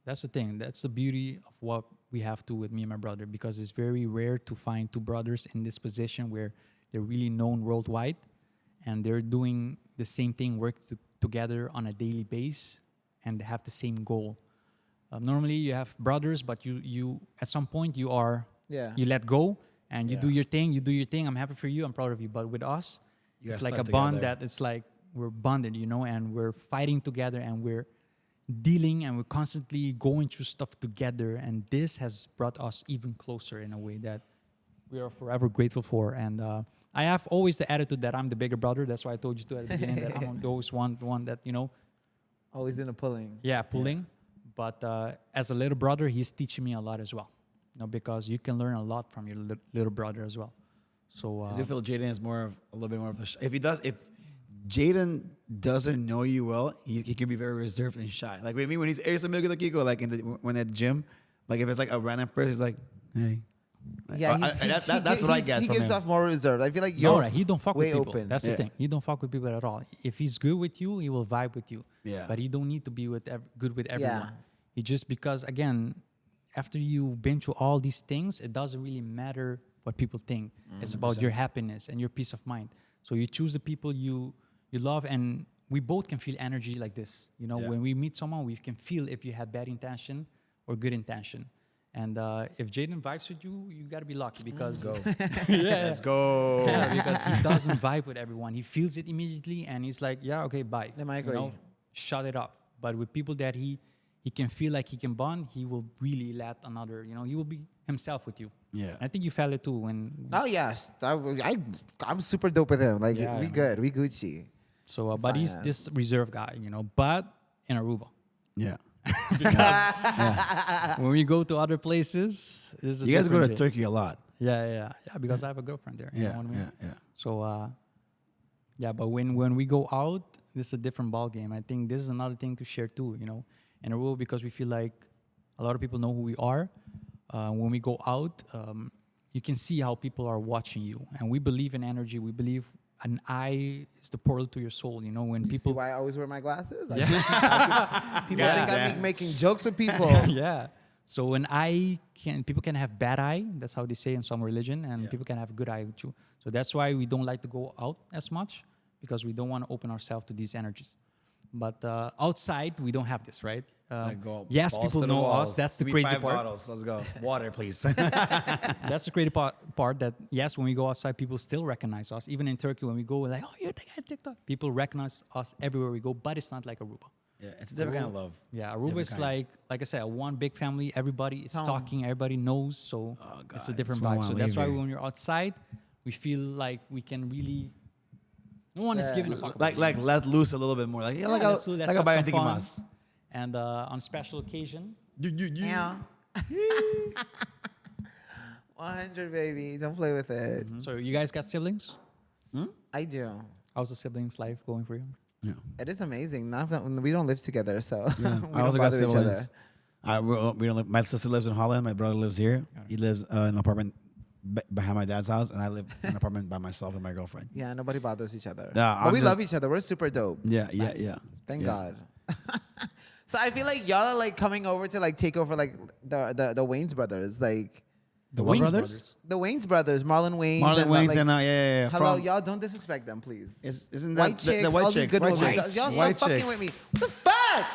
that's the thing. That's the beauty of what we have to with me and my brother, because it's very rare to find two brothers in this position where they're really known worldwide and they're doing the same thing, together on a daily basis, and they have the same goal. Normally, you have brothers, but you at some point you let go and you do your thing. You do your thing. I'm happy for you. I'm proud of you. But with us, it's like a bond that it's like we're bonded, you know, and we're fighting together and we're dealing and we're constantly going through stuff together. And this has brought us even closer in a way that we are forever grateful for. And I have always the attitude that I'm the bigger brother. That's why I told you too at the beginning that I'm always the one that, you know. Always in the pulling. Yeah, pulling. Yeah. But as a little brother, he's teaching me a lot as well. You know, because you can learn a lot from your little brother as well. So I do feel Jaden is a little bit more of the if Jaden doesn't know you well, he can be very reserved and shy. Like with me, when he's amigo de Kiko, like when at the gym, like if it's like a random person, he's like, hey. Yeah, that's what I get he from gives him. off more reserved. I feel like you're he don't fuck with people. open. That's the thing. He don't fuck with people at all. If he's good with you, he will vibe with you. Yeah. But he don't need to be good with everyone. Yeah. He just, because again, after you've been through all these things, it doesn't really matter what people think. It's about your happiness and your peace of mind. So you choose the people you love, and we both can feel energy like this. You know, when we meet someone, we can feel if you have bad intention or good intention. And if Jaden vibes with you, you gotta be lucky because Let's go. Yeah, because he doesn't vibe with everyone. He feels it immediately, and he's like, "Yeah, okay, bye." I agree. You know, shut it up. But with people that he can feel like he can bond, he will really let another. You know, he will be himself with you. Yeah, And I think you felt it too when. Oh yes, I'm super dope with him. Like we good, we Gucci. So, but he's this reserved guy, you know. But in Aruba. Yeah. Because when we go to other places, you guys go to Turkey a lot. Yeah. Because I have a girlfriend there. You know what I mean? Yeah. So, but when we go out, this is a different ball game. I think this is another thing to share too. You know, in a row, because we feel like a lot of people know who we are. When we go out, you can see how people are watching you, and we believe in energy. We believe an eye is the portal to your soul. You know, when people. See why I always wear my glasses? Like, Yeah. people think I'm making jokes with people. Yeah. So when people can have bad eye. That's how they say in some religion, and people can have good eye too. So that's why we don't like to go out as much, because we don't want to open ourselves to these energies. But outside, we don't have this, right? Yes, people know us. That's the crazy part. Bottles. Let's go. Water, please. That's the crazy part that, yes, when we go outside, people still recognize us. Even in Turkey, when we go, we're like, oh, you're the guy on TikTok. People recognize us everywhere we go, but it's not like Aruba. Yeah, it's a different kind of love. Yeah, Aruba is like I said, one big family. Everybody is talking. Everybody knows. So it's a different vibe. So that's why when you're outside, we feel like we can really. No one is giving a fuck. Like let loose a little bit more. Like a Tiki Mas. And on special occasion. Yeah. 100, baby. Don't play with it. So you guys got siblings? I do. How's the siblings' life going for you? Yeah. It is amazing. None of them, we don't live together, so we I don't also got bother each other. siblings. We don't live, my sister lives in Holland. My brother lives here. He lives in an apartment behind my dad's house, and I live in an apartment by myself and my girlfriend. Yeah, nobody bothers each other. Yeah, but we just- love each other. We're super dope. Yeah. Thank Yeah. God. So I feel like y'all are like coming over to like take over like the Wayans brothers, like The Wayans brothers? the Wayans brothers, Marlon Wayans. Marlon Wayans like, and yeah. hello, From- y'all don't disrespect them, please. Isn't that White chicks, the white all chicks? these good White movies. chicks. Y'all White stop fucking chicks. with me. What the fuck?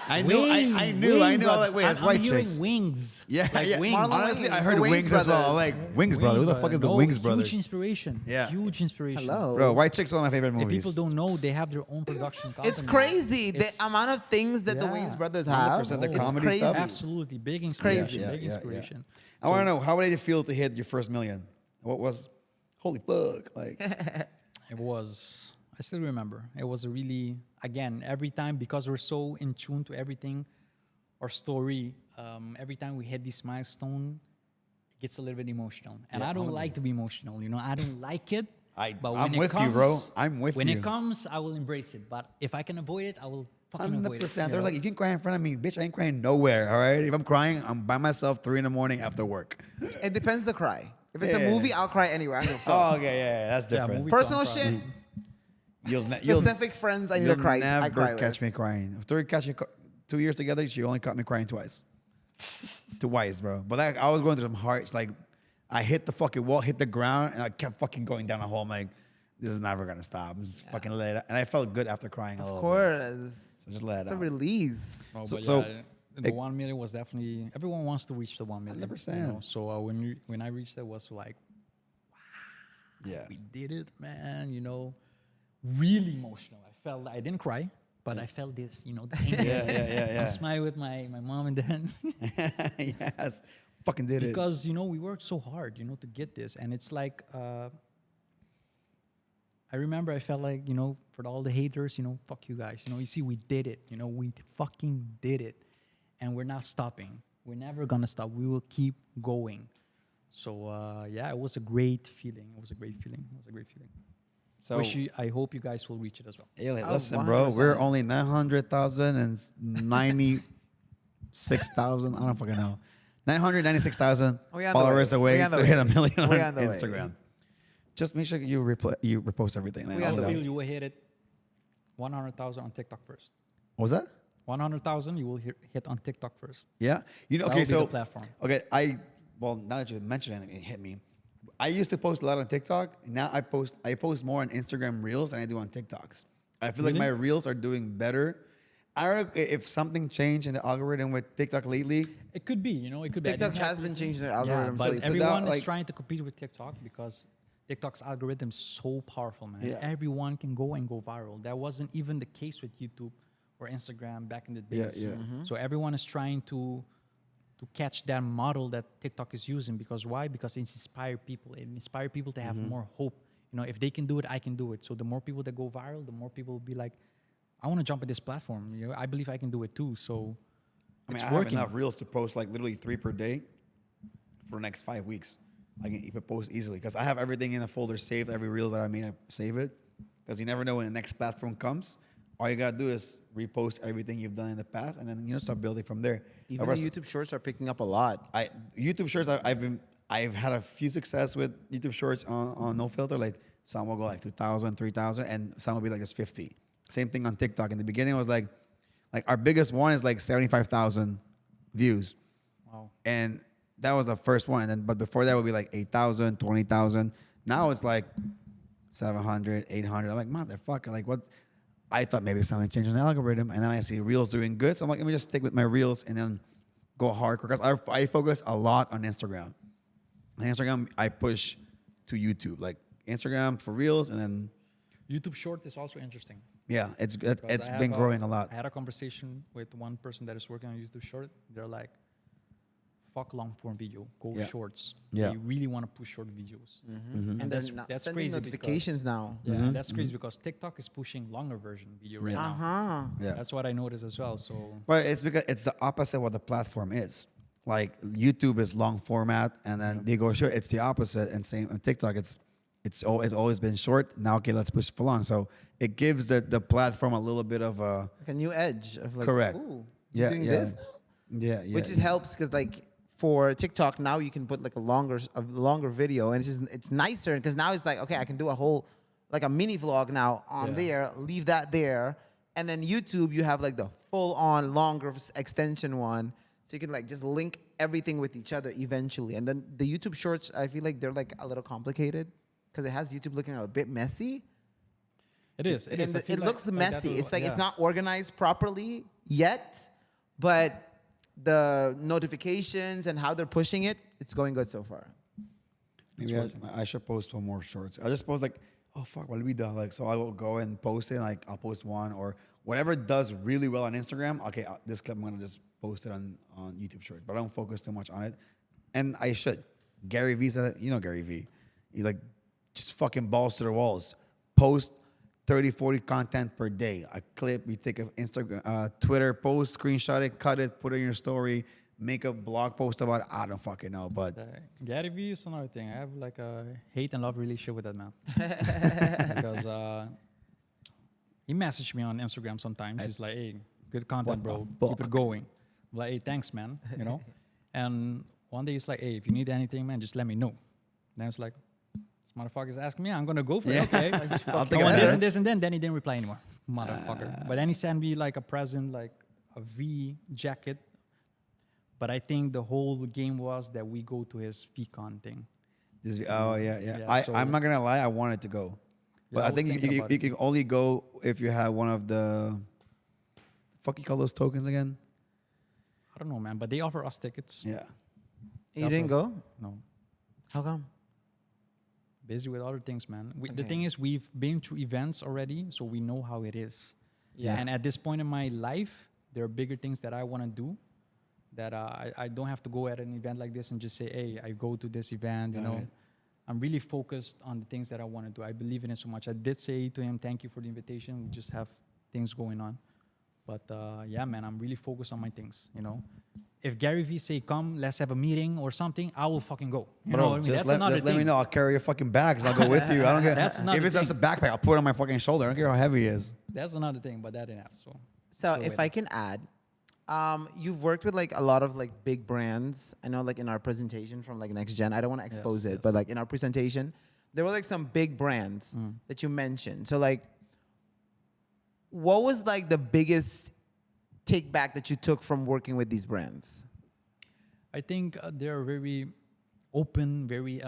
I knew. Like, wait, it's white I'm hearing chicks. wings. Yeah, like yeah. Wings. Marlon Honestly, I Wayans, heard the Wayans Wings as well. brothers. Like Wings brother. Who the fuck is the Wings brother? Huge inspiration. Yeah. Huge inspiration. Hello. Bro, White Chicks one of my favorite If movies. people don't know, they have their own production company. It's crazy. It's- the amount of things that the Yeah. Wayans brothers have. 100% the It's comedy crazy. stuff. Absolutely. Big crazy. inspiration. Big inspiration. I want to know, how did it feel to hit your first million? What was, holy fuck, like. It was, I still remember. It was a really, again, every time, because we're so in tune to everything, our story, every time we hit this milestone, it gets a little bit emotional. And Yeah, I don't like to be emotional, I don't like it. But when I'm it with comes, you, bro. I'm with when you. it comes, I will embrace it. But if I can avoid it, I will fucking avoid it. 100%. There's like, you can cry in front of me. Bitch, I ain't crying nowhere, all right? If I'm crying, I'm by myself 3 a.m. after work. It depends the cry. If it's Yeah. a movie, I'll cry anywhere. I don't give a fuck. Oh, okay, yeah, that's different. movie Personal time shit, You'll specific friends I need to cry. I never cry catch with. me crying. After we catch you 2 years together, she only caught me crying twice. Twice, bro. But like, I was going through some hearts. Like, I hit the fucking wall, hit the ground, and I kept fucking going down a hole. I'm like, this is never gonna stop. I'm just fucking let it out. And I felt good after crying a Of little course. bit. So just let it It's a out. release. Oh, So- but so yeah, the 1 million was definitely, everyone wants to reach the 1 million. 100%. So when I reached it, was like, Yeah. we did it, man, really emotional. I didn't cry, but I felt this, the anger. Yeah. I'm smiling with my mom and dad Yes. Fucking did it. because, we worked so hard, to get this. And it's like, I remember I felt like, for all the haters, fuck you guys. You see, we did it. We fucking did it. And we're not stopping. We're never going to stop. We will keep going. So, yeah, it was a great feeling. So, I hope you guys will reach it as well. hey, like, Oh, listen, bro, 100%. we're only 900,096,000. I don't fucking know. 996,000 We on the followers way. We away on the to way. hit 1 million We on on the way. Instagram. Just make sure you you repost everything. We I on the way. feel you will hit it 100,000 on TikTok first. What was that? 100,000 you will hit on TikTok first. Yeah. That Okay, will be so the platform. okay, now that you mentioned it, it hit me. I used to post a lot on TikTok. Now I post more on Instagram Reels than I do on TikToks. I feel like Really? my Reels are doing better. I don't know if something changed in the algorithm with TikTok lately. It could be, it could be. I TikTok didn't check has been with- changing their Yeah, algorithm. but so that, everyone is like- trying to compete with TikTok because TikTok's algorithm is so powerful, man. Yeah. Everyone can go viral. That wasn't even the case with YouTube or Instagram back in the Yeah, days. yeah. So everyone is trying to catch that model that TikTok is using. Because why? Because it inspires people. It inspires people to have more hope. If they can do it, I can do it. So the more people that go viral, the more people will be like, I want to jump at this platform. I believe I can do it too. So it's I working. have enough Reels to post like literally 3 per day for the next 5 weeks. I can even post easily because I have everything in a folder saved. Every Reel that I made, I save it because you never know when the next platform comes. All you gotta do is repost everything you've done in the past, and then start building from there. even the YouTube Shorts are picking up a lot. YouTube Shorts. I've had a few success with YouTube Shorts on no filter. Like some will go like 2,000, 3,000, and some will be like just 50. Same thing on TikTok. In the beginning, it was like our biggest one is like 75,000 views. Wow. Wow. And that was the first one. And then, but before that would be like 8,000, 20,000. Now it's like 700, 800. I'm like, motherfucker, like what? I thought maybe something changed in the algorithm. And then I see Reels doing good. So I'm like, let me just stick with my Reels and then go hardcore. Because I focus a lot on Instagram. On Instagram, I push to YouTube. Like Instagram for Reels and then, YouTube Short is also interesting. yeah, it's Because been growing a lot. I had a conversation with one person that is working on YouTube Short. They're like, fuck long form video, go Yeah. shorts. Yeah. They really want to push short videos. And that's they're sending crazy notifications now. Yeah, that's crazy because TikTok is pushing longer version video right now. Uh-huh. Yeah. That's what I noticed as well. So But it's because it's the opposite of what the platform is. Like YouTube is long format, and then they go short. It's the opposite, and same on TikTok. It's always been short. Now, okay, let's push for long. So it gives the platform a little bit of a Like a new edge of like, Correct. ooh, Yeah, you're doing yeah. this now? yeah. Which is helps because like for TikTok now you can put like a longer video and it's nicer because now it's like okay I can do a whole like a mini vlog now on Yeah. there, leave that there, and then YouTube you have like the full on longer extension one, so you can like just link everything with each other eventually. And then the YouTube Shorts I feel like they're like a little complicated because it has YouTube looking a bit messy. it is. It is. I It feel looks that messy. will- It's like it's yeah. not organized properly yet, but the notifications and how they're pushing it, it's going good so far. Maybe I should post one more shorts. I just post like, oh fuck, what did we do? Like, so I will go and post it. Like, I'll post one or whatever does really well on Instagram. Okay, this clip I'm gonna just post it on YouTube Shorts, but I don't focus too much on it. And I should. Gary V said, you know Gary V. He like just fucking balls to the walls. Post 30, 40 content per day. A clip, you take an Instagram, Twitter post, screenshot it, cut it, put it in your story, make a blog post about it. I don't fucking know, but Gary Vee is another thing. I have like a hate and love relationship with that man because he messaged me on Instagram sometimes. He's like, "Hey, good content, bro. Keep it going." I'm like, "Hey, thanks, man." You know. And one day he's like, "Hey, if you need anything, man, just let me know." Then it's like, this motherfucker's asking me, I'm gonna go for it. Okay. I'll take I want it. this and this and then. Then he didn't reply anymore, motherfucker. But then he sent me like a present, like a V jacket. But I think the whole game was that we go to his VCon thing. Oh yeah. Yeah, so- I'm not gonna lie, I wanted to go, but Yeah, I I was think thinking about you it. can only go if you have one of the fuck you call those tokens again? I don't know, man. But they offer us tickets. Yeah. You didn't go? No. How come? Busy with other things, man. The Okay. thing is, we've been through events already, so we know how it is. Yeah. And at this point in my life, there are bigger things that I want to do. That I don't have to go at an event like this and just say, "Hey, I go to this event." You Got know, it. I'm really focused on the things that I want to do. I believe in it so much. I did say to him, "Thank you for the invitation. We just have things going on." But yeah, man, I'm really focused on my things. You know, if Gary Vee say, "Come, let's have a meeting or something," I will fucking go. You know what I mean? just That's let, another just let thing. me know. I'll carry your fucking bags. I'll go with you. I don't care. That's another If it's just a thing. backpack, I'll put it on my fucking shoulder. I don't care how heavy it is. That's another thing, but that didn't happen. So So Sure, if wait. I can add, you've worked with like a lot of like big brands. I know like in our presentation from like Next Gen, I don't want to expose it, yes. but like in our presentation, there were like some big brands that you mentioned. So like, what was like the biggest take back that you took from working with these brands? I think they're very open, very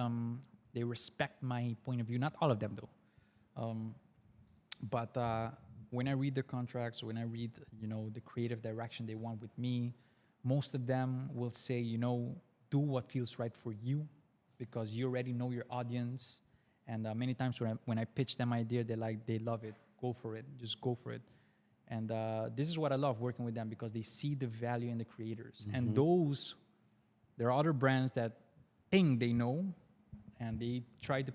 they respect my point of view. Not all of them though, but when I read the contracts, when I read the creative direction they want with me, most of them will say do what feels right for you, because you already know your audience. And many times when I pitch them idea, they love it. Go for it. Just go for it. And this is what I love working with them, because they see the value in the creators. And there are other brands that think they know, and they try to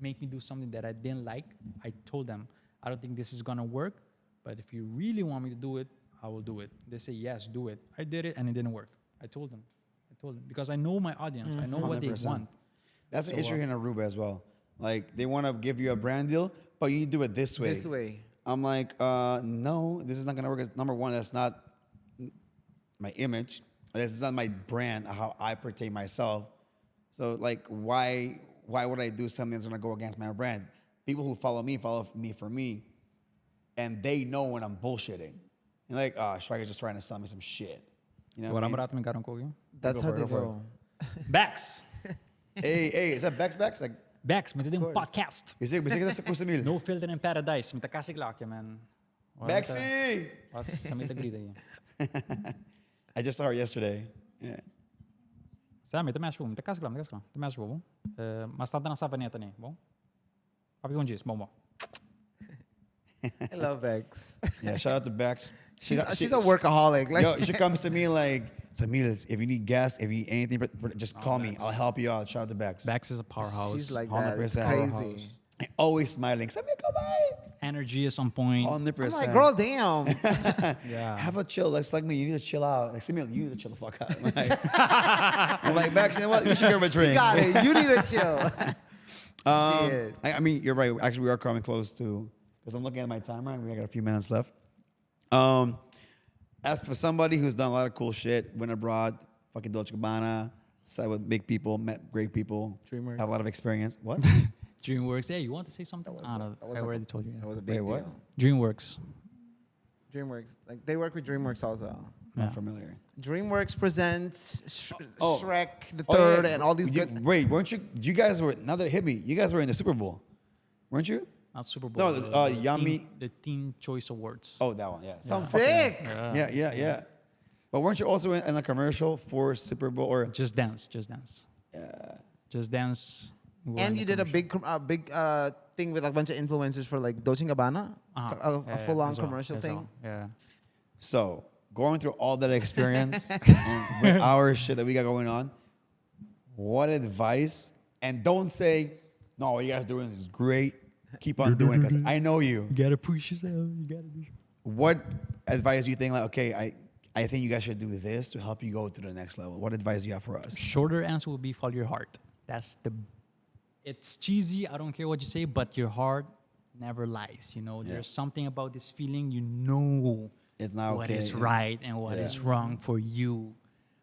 make me do something that I didn't like. I told them, I don't think this is gonna work, but if you really want me to do it, I will do it. They say, yes, do it. I did it, and it didn't work. I told them, because I know my audience. I know what they 100%. want. That's an issue here in Aruba as well. Like, they want to give you a brand deal, but you do it this way. This way. I'm like, no, this is not going to work. Number one, that's not my image. This is not my brand, how I portray myself. So, like, why would I do something that's going to go against my brand? People who follow me for me, and they know when I'm bullshitting. And like, Striker's just trying to sell me some shit. You know What what I I'm going to That's how they go. Bex. Hey, is that Bex? Like, Bex, met din podcast. bisa kita sa Kusamil. No filter in paradise. Met kasig lakje, man. Bexy! Was sa met grita hier. I just saw her yesterday. Yeah. Sa met mas bom, met kasig lam, mas bom. Mas tanta na sabaneta ni, bom. Papi com diz, bom. I love Bex. Yeah, shout out to Bex. She's a workaholic. Like, Yo, she comes to me like, Samil, if you need gas, if you need anything, just call me. I'll help you out. Shout out to Bex. Bex is a powerhouse. she's like that. It's 100%. crazy. Always smiling. Samil, come by. Energy is on point. 100%. I'm like, girl, damn. Yeah. Have a chill. It's like me. You need to chill out. Like, Samil, you need to chill the fuck out. I'm like, Bex, you know what? You should give her a drink. She got it. You need to chill. Shit. I mean, you're right. Actually, we are coming close to, because I'm looking at my timer and we got a few minutes left. As for somebody who's done a lot of cool shit, went abroad, fucking Dolce Gabbana, sat with big people, met great people, DreamWorks. have a lot of experience. What? DreamWorks. Hey, you want to say something? That was I like already told you. That was a big Wait, what? deal. DreamWorks. DreamWorks. Like, they work with DreamWorks also. Not familiar. DreamWorks presents Oh. Shrek the Oh, Third yeah. and all these good. Wait, weren't you? You guys were, now that it hit me, you guys were in the Super Bowl, weren't you? Not Super Bowl. No, Yummy. The Teen Choice Awards. Oh, that one, yeah. Some Sick. Yeah. But weren't you also in a commercial for Super Bowl or? Just Dance. Just Dance. we were in And the you did a commercial. big thing with a bunch of influencers for like Dolce & Gabbana, a full-on as well, commercial as thing. well. Yeah. So going through all that experience and with our shit that we got going on, what advice? And don't say, no, what you guys are doing is great. Keep on doing it because I know you. You gotta push yourself. You gotta push. What advice do you think, like, okay, I think you guys should do this to help you go to the next level? What advice do you have for us? Shorter answer will be follow your heart. It's cheesy. I don't care what you say, but your heart never lies. You know, there's something about this feeling. You know, It's not what okay. is right and what is wrong for you.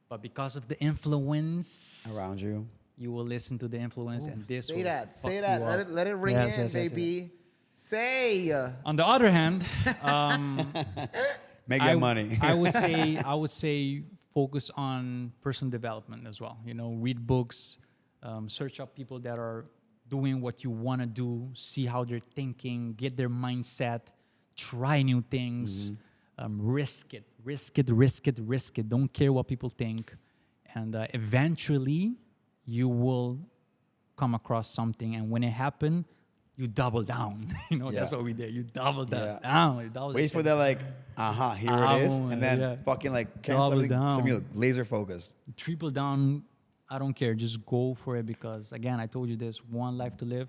But because of the influence Around you. you will listen to the influence, and this Say will that. fuck Say that. you up. Let it ring Yes, in, yes, yes, baby. Say. On the other hand, Make that money. I would say focus on personal development as well. You know, read books, search up people that are doing what you want to do, see how they're thinking, get their mindset, try new things, risk it. Don't care what people think, and eventually you will come across something. And when it happens, you double down. You know, that's Yeah. what we did. You double Yeah. down. You double Wait for that, like, here it is. And then yeah. fucking, like, Double down. laser focused. Triple down. I don't care. Just go for it, because again, I told you this: one life to live.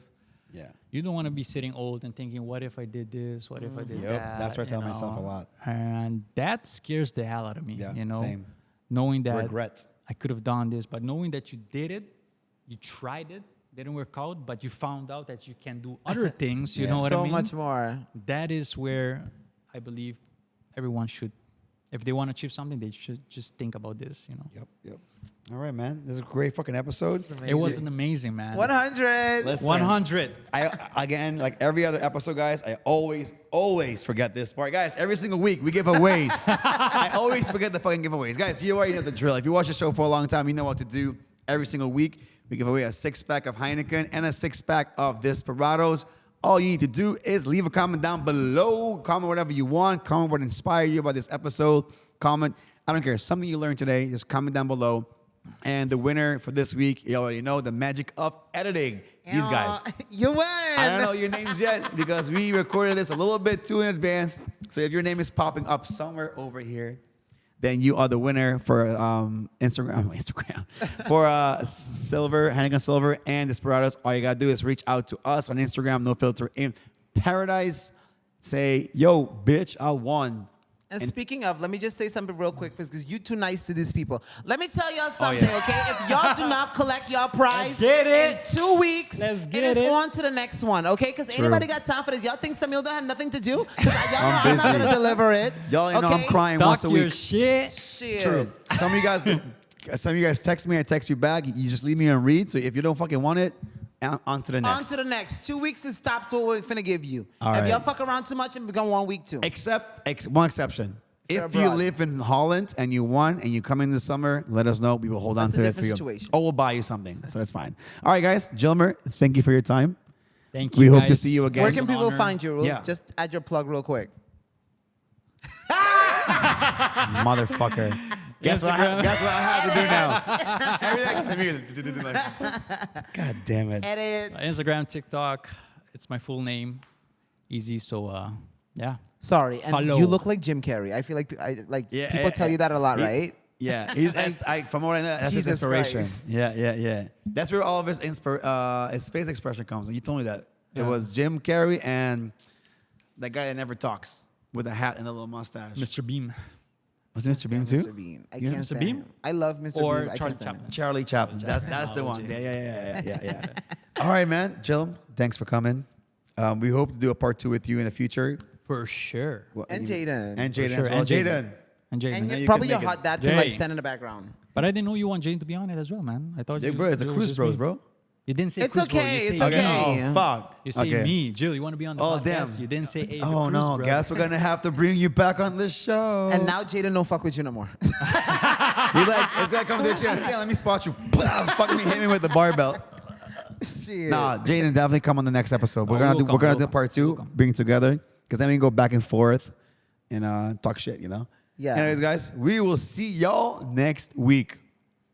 Yeah. You don't want to be sitting old and thinking, "What if I did this? What if I did Yep. that?" That's what I tell you myself a know? lot. And that scares the hell out of me. Yeah, You know, same. knowing that Regret. I could have done this, but knowing that you did it, you tried it, didn't work out, but you found out that you can do other things. You know what I So mean? much more. That is where I believe everyone should, if they want to achieve something, they should just think about this. You know. Yep. All right, man. This is a great fucking episode. It was an amazing, man. 100. Listen, 100. Again, like every other episode, guys, I always forget this part. Guys, every single week we give away. I always forget the fucking giveaways. Guys, you already know the drill. If you watch the show for a long time, you know what to do. Every single week, we give away a 6-pack of Heineken and a 6-pack of Desperados. All you need to do is leave a comment down below. Comment whatever you want. Comment what inspired you about this episode. Comment, I don't care, something you learned today, just comment down below. And the winner for this week, you already know, the magic of editing. These guys. You win. I don't know your names yet because we recorded this a little bit too in advance. So if your name is popping up somewhere over here, then you are the winner for Instagram for silver, Heineken Silver, and Desperados. All you gotta do is reach out to us on Instagram, No Filter in Paradise. Say, yo, bitch, I won. And speaking of, let me just say something real quick because you're too nice to these people. Let me tell y'all something, okay? If y'all do not collect y'all prize get it. in 2 weeks, Let's it get is it. on to the next one, okay? Because anybody got time for this? Y'all think Samuel don't have nothing to do? Because y'all know I'm not busy. going to deliver it. Y'all know I'm crying Talk once a your week. shit. Shit. True. Some of you guys text me, I text you back. You just leave me on read. So if you don't fucking want it, on to the On next. to the next. 2 weeks is stops what we're finna give you. All if right. y'all fuck around too much, and become 1 week too. Except one exception. They're If you abroad. live in Holland and you won and you come in the summer, let us know. We will hold on That's a to it for you. different situation. Or we'll buy you something. So it's fine. All right, guys. Jilmer, thank you for your time. Thank you. We hope to guys. see you again. Where It was can an people honor. find you, Rules? Yeah. Just add your plug real quick. Motherfucker. Guess what I have to do now? Everything. God damn it. Edit. Instagram, TikTok. It's my full name. Easy. So yeah. Sorry, and Follow. you look like Jim Carrey. I feel like people tell you that a lot, right? Yeah, from what I know, that's his Jesus inspiration. Christ. Yeah. That's where all of his his face expression comes from. You told me that. It was Jim Carrey and that guy that never talks with a hat and a little mustache. Mr. Beam. Was it Mr. Beam too? Mr. Bean. I Yeah. can't Mr. stand Beam? him. I love Mr. Or Bean. I Charlie can't stand him. Chaplin. Charlie Chaplin. That's the one. Yeah. All right, man. Jill, thanks for coming. We hope to do a part 2 with you in the future. For sure. And Jaden. And Jaden sure. as well. And Jaden. Jaden. And Jay. And you probably can your make hot it. dad can like Jay. stand in the background. But I didn't know you want Jane to be on it as well, man. I thought Yeah, you. bro, it's a it was Cruz just Bros, me. bro. You didn't say It's Cruz Bros. okay, You it's say okay. me. Oh, fuck. You say Okay. me, Jill. You want to be on the Oh, podcast? damn. You didn't say hey. Oh, Cruz, no. bro. Guess we're going to have to bring you back on this show. And now Jaden no fuck with you no more. He's like, it's going to come to the chair. Say, let me spot you. Fuck me, hit me with the barbell. Shit. Nah, Jaden, definitely come on the next episode. We're Oh, gonna we'll do come, we're gonna we'll do come, part 2, we'll come. bring it together, because then we can go back and forth and talk shit, you know. Yeah. Anyways, guys, we will see y'all next week.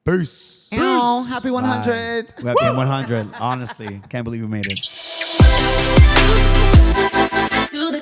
Peace. Ow, happy 100. Bye. Happy 100. Honestly, can't believe we made it. Do the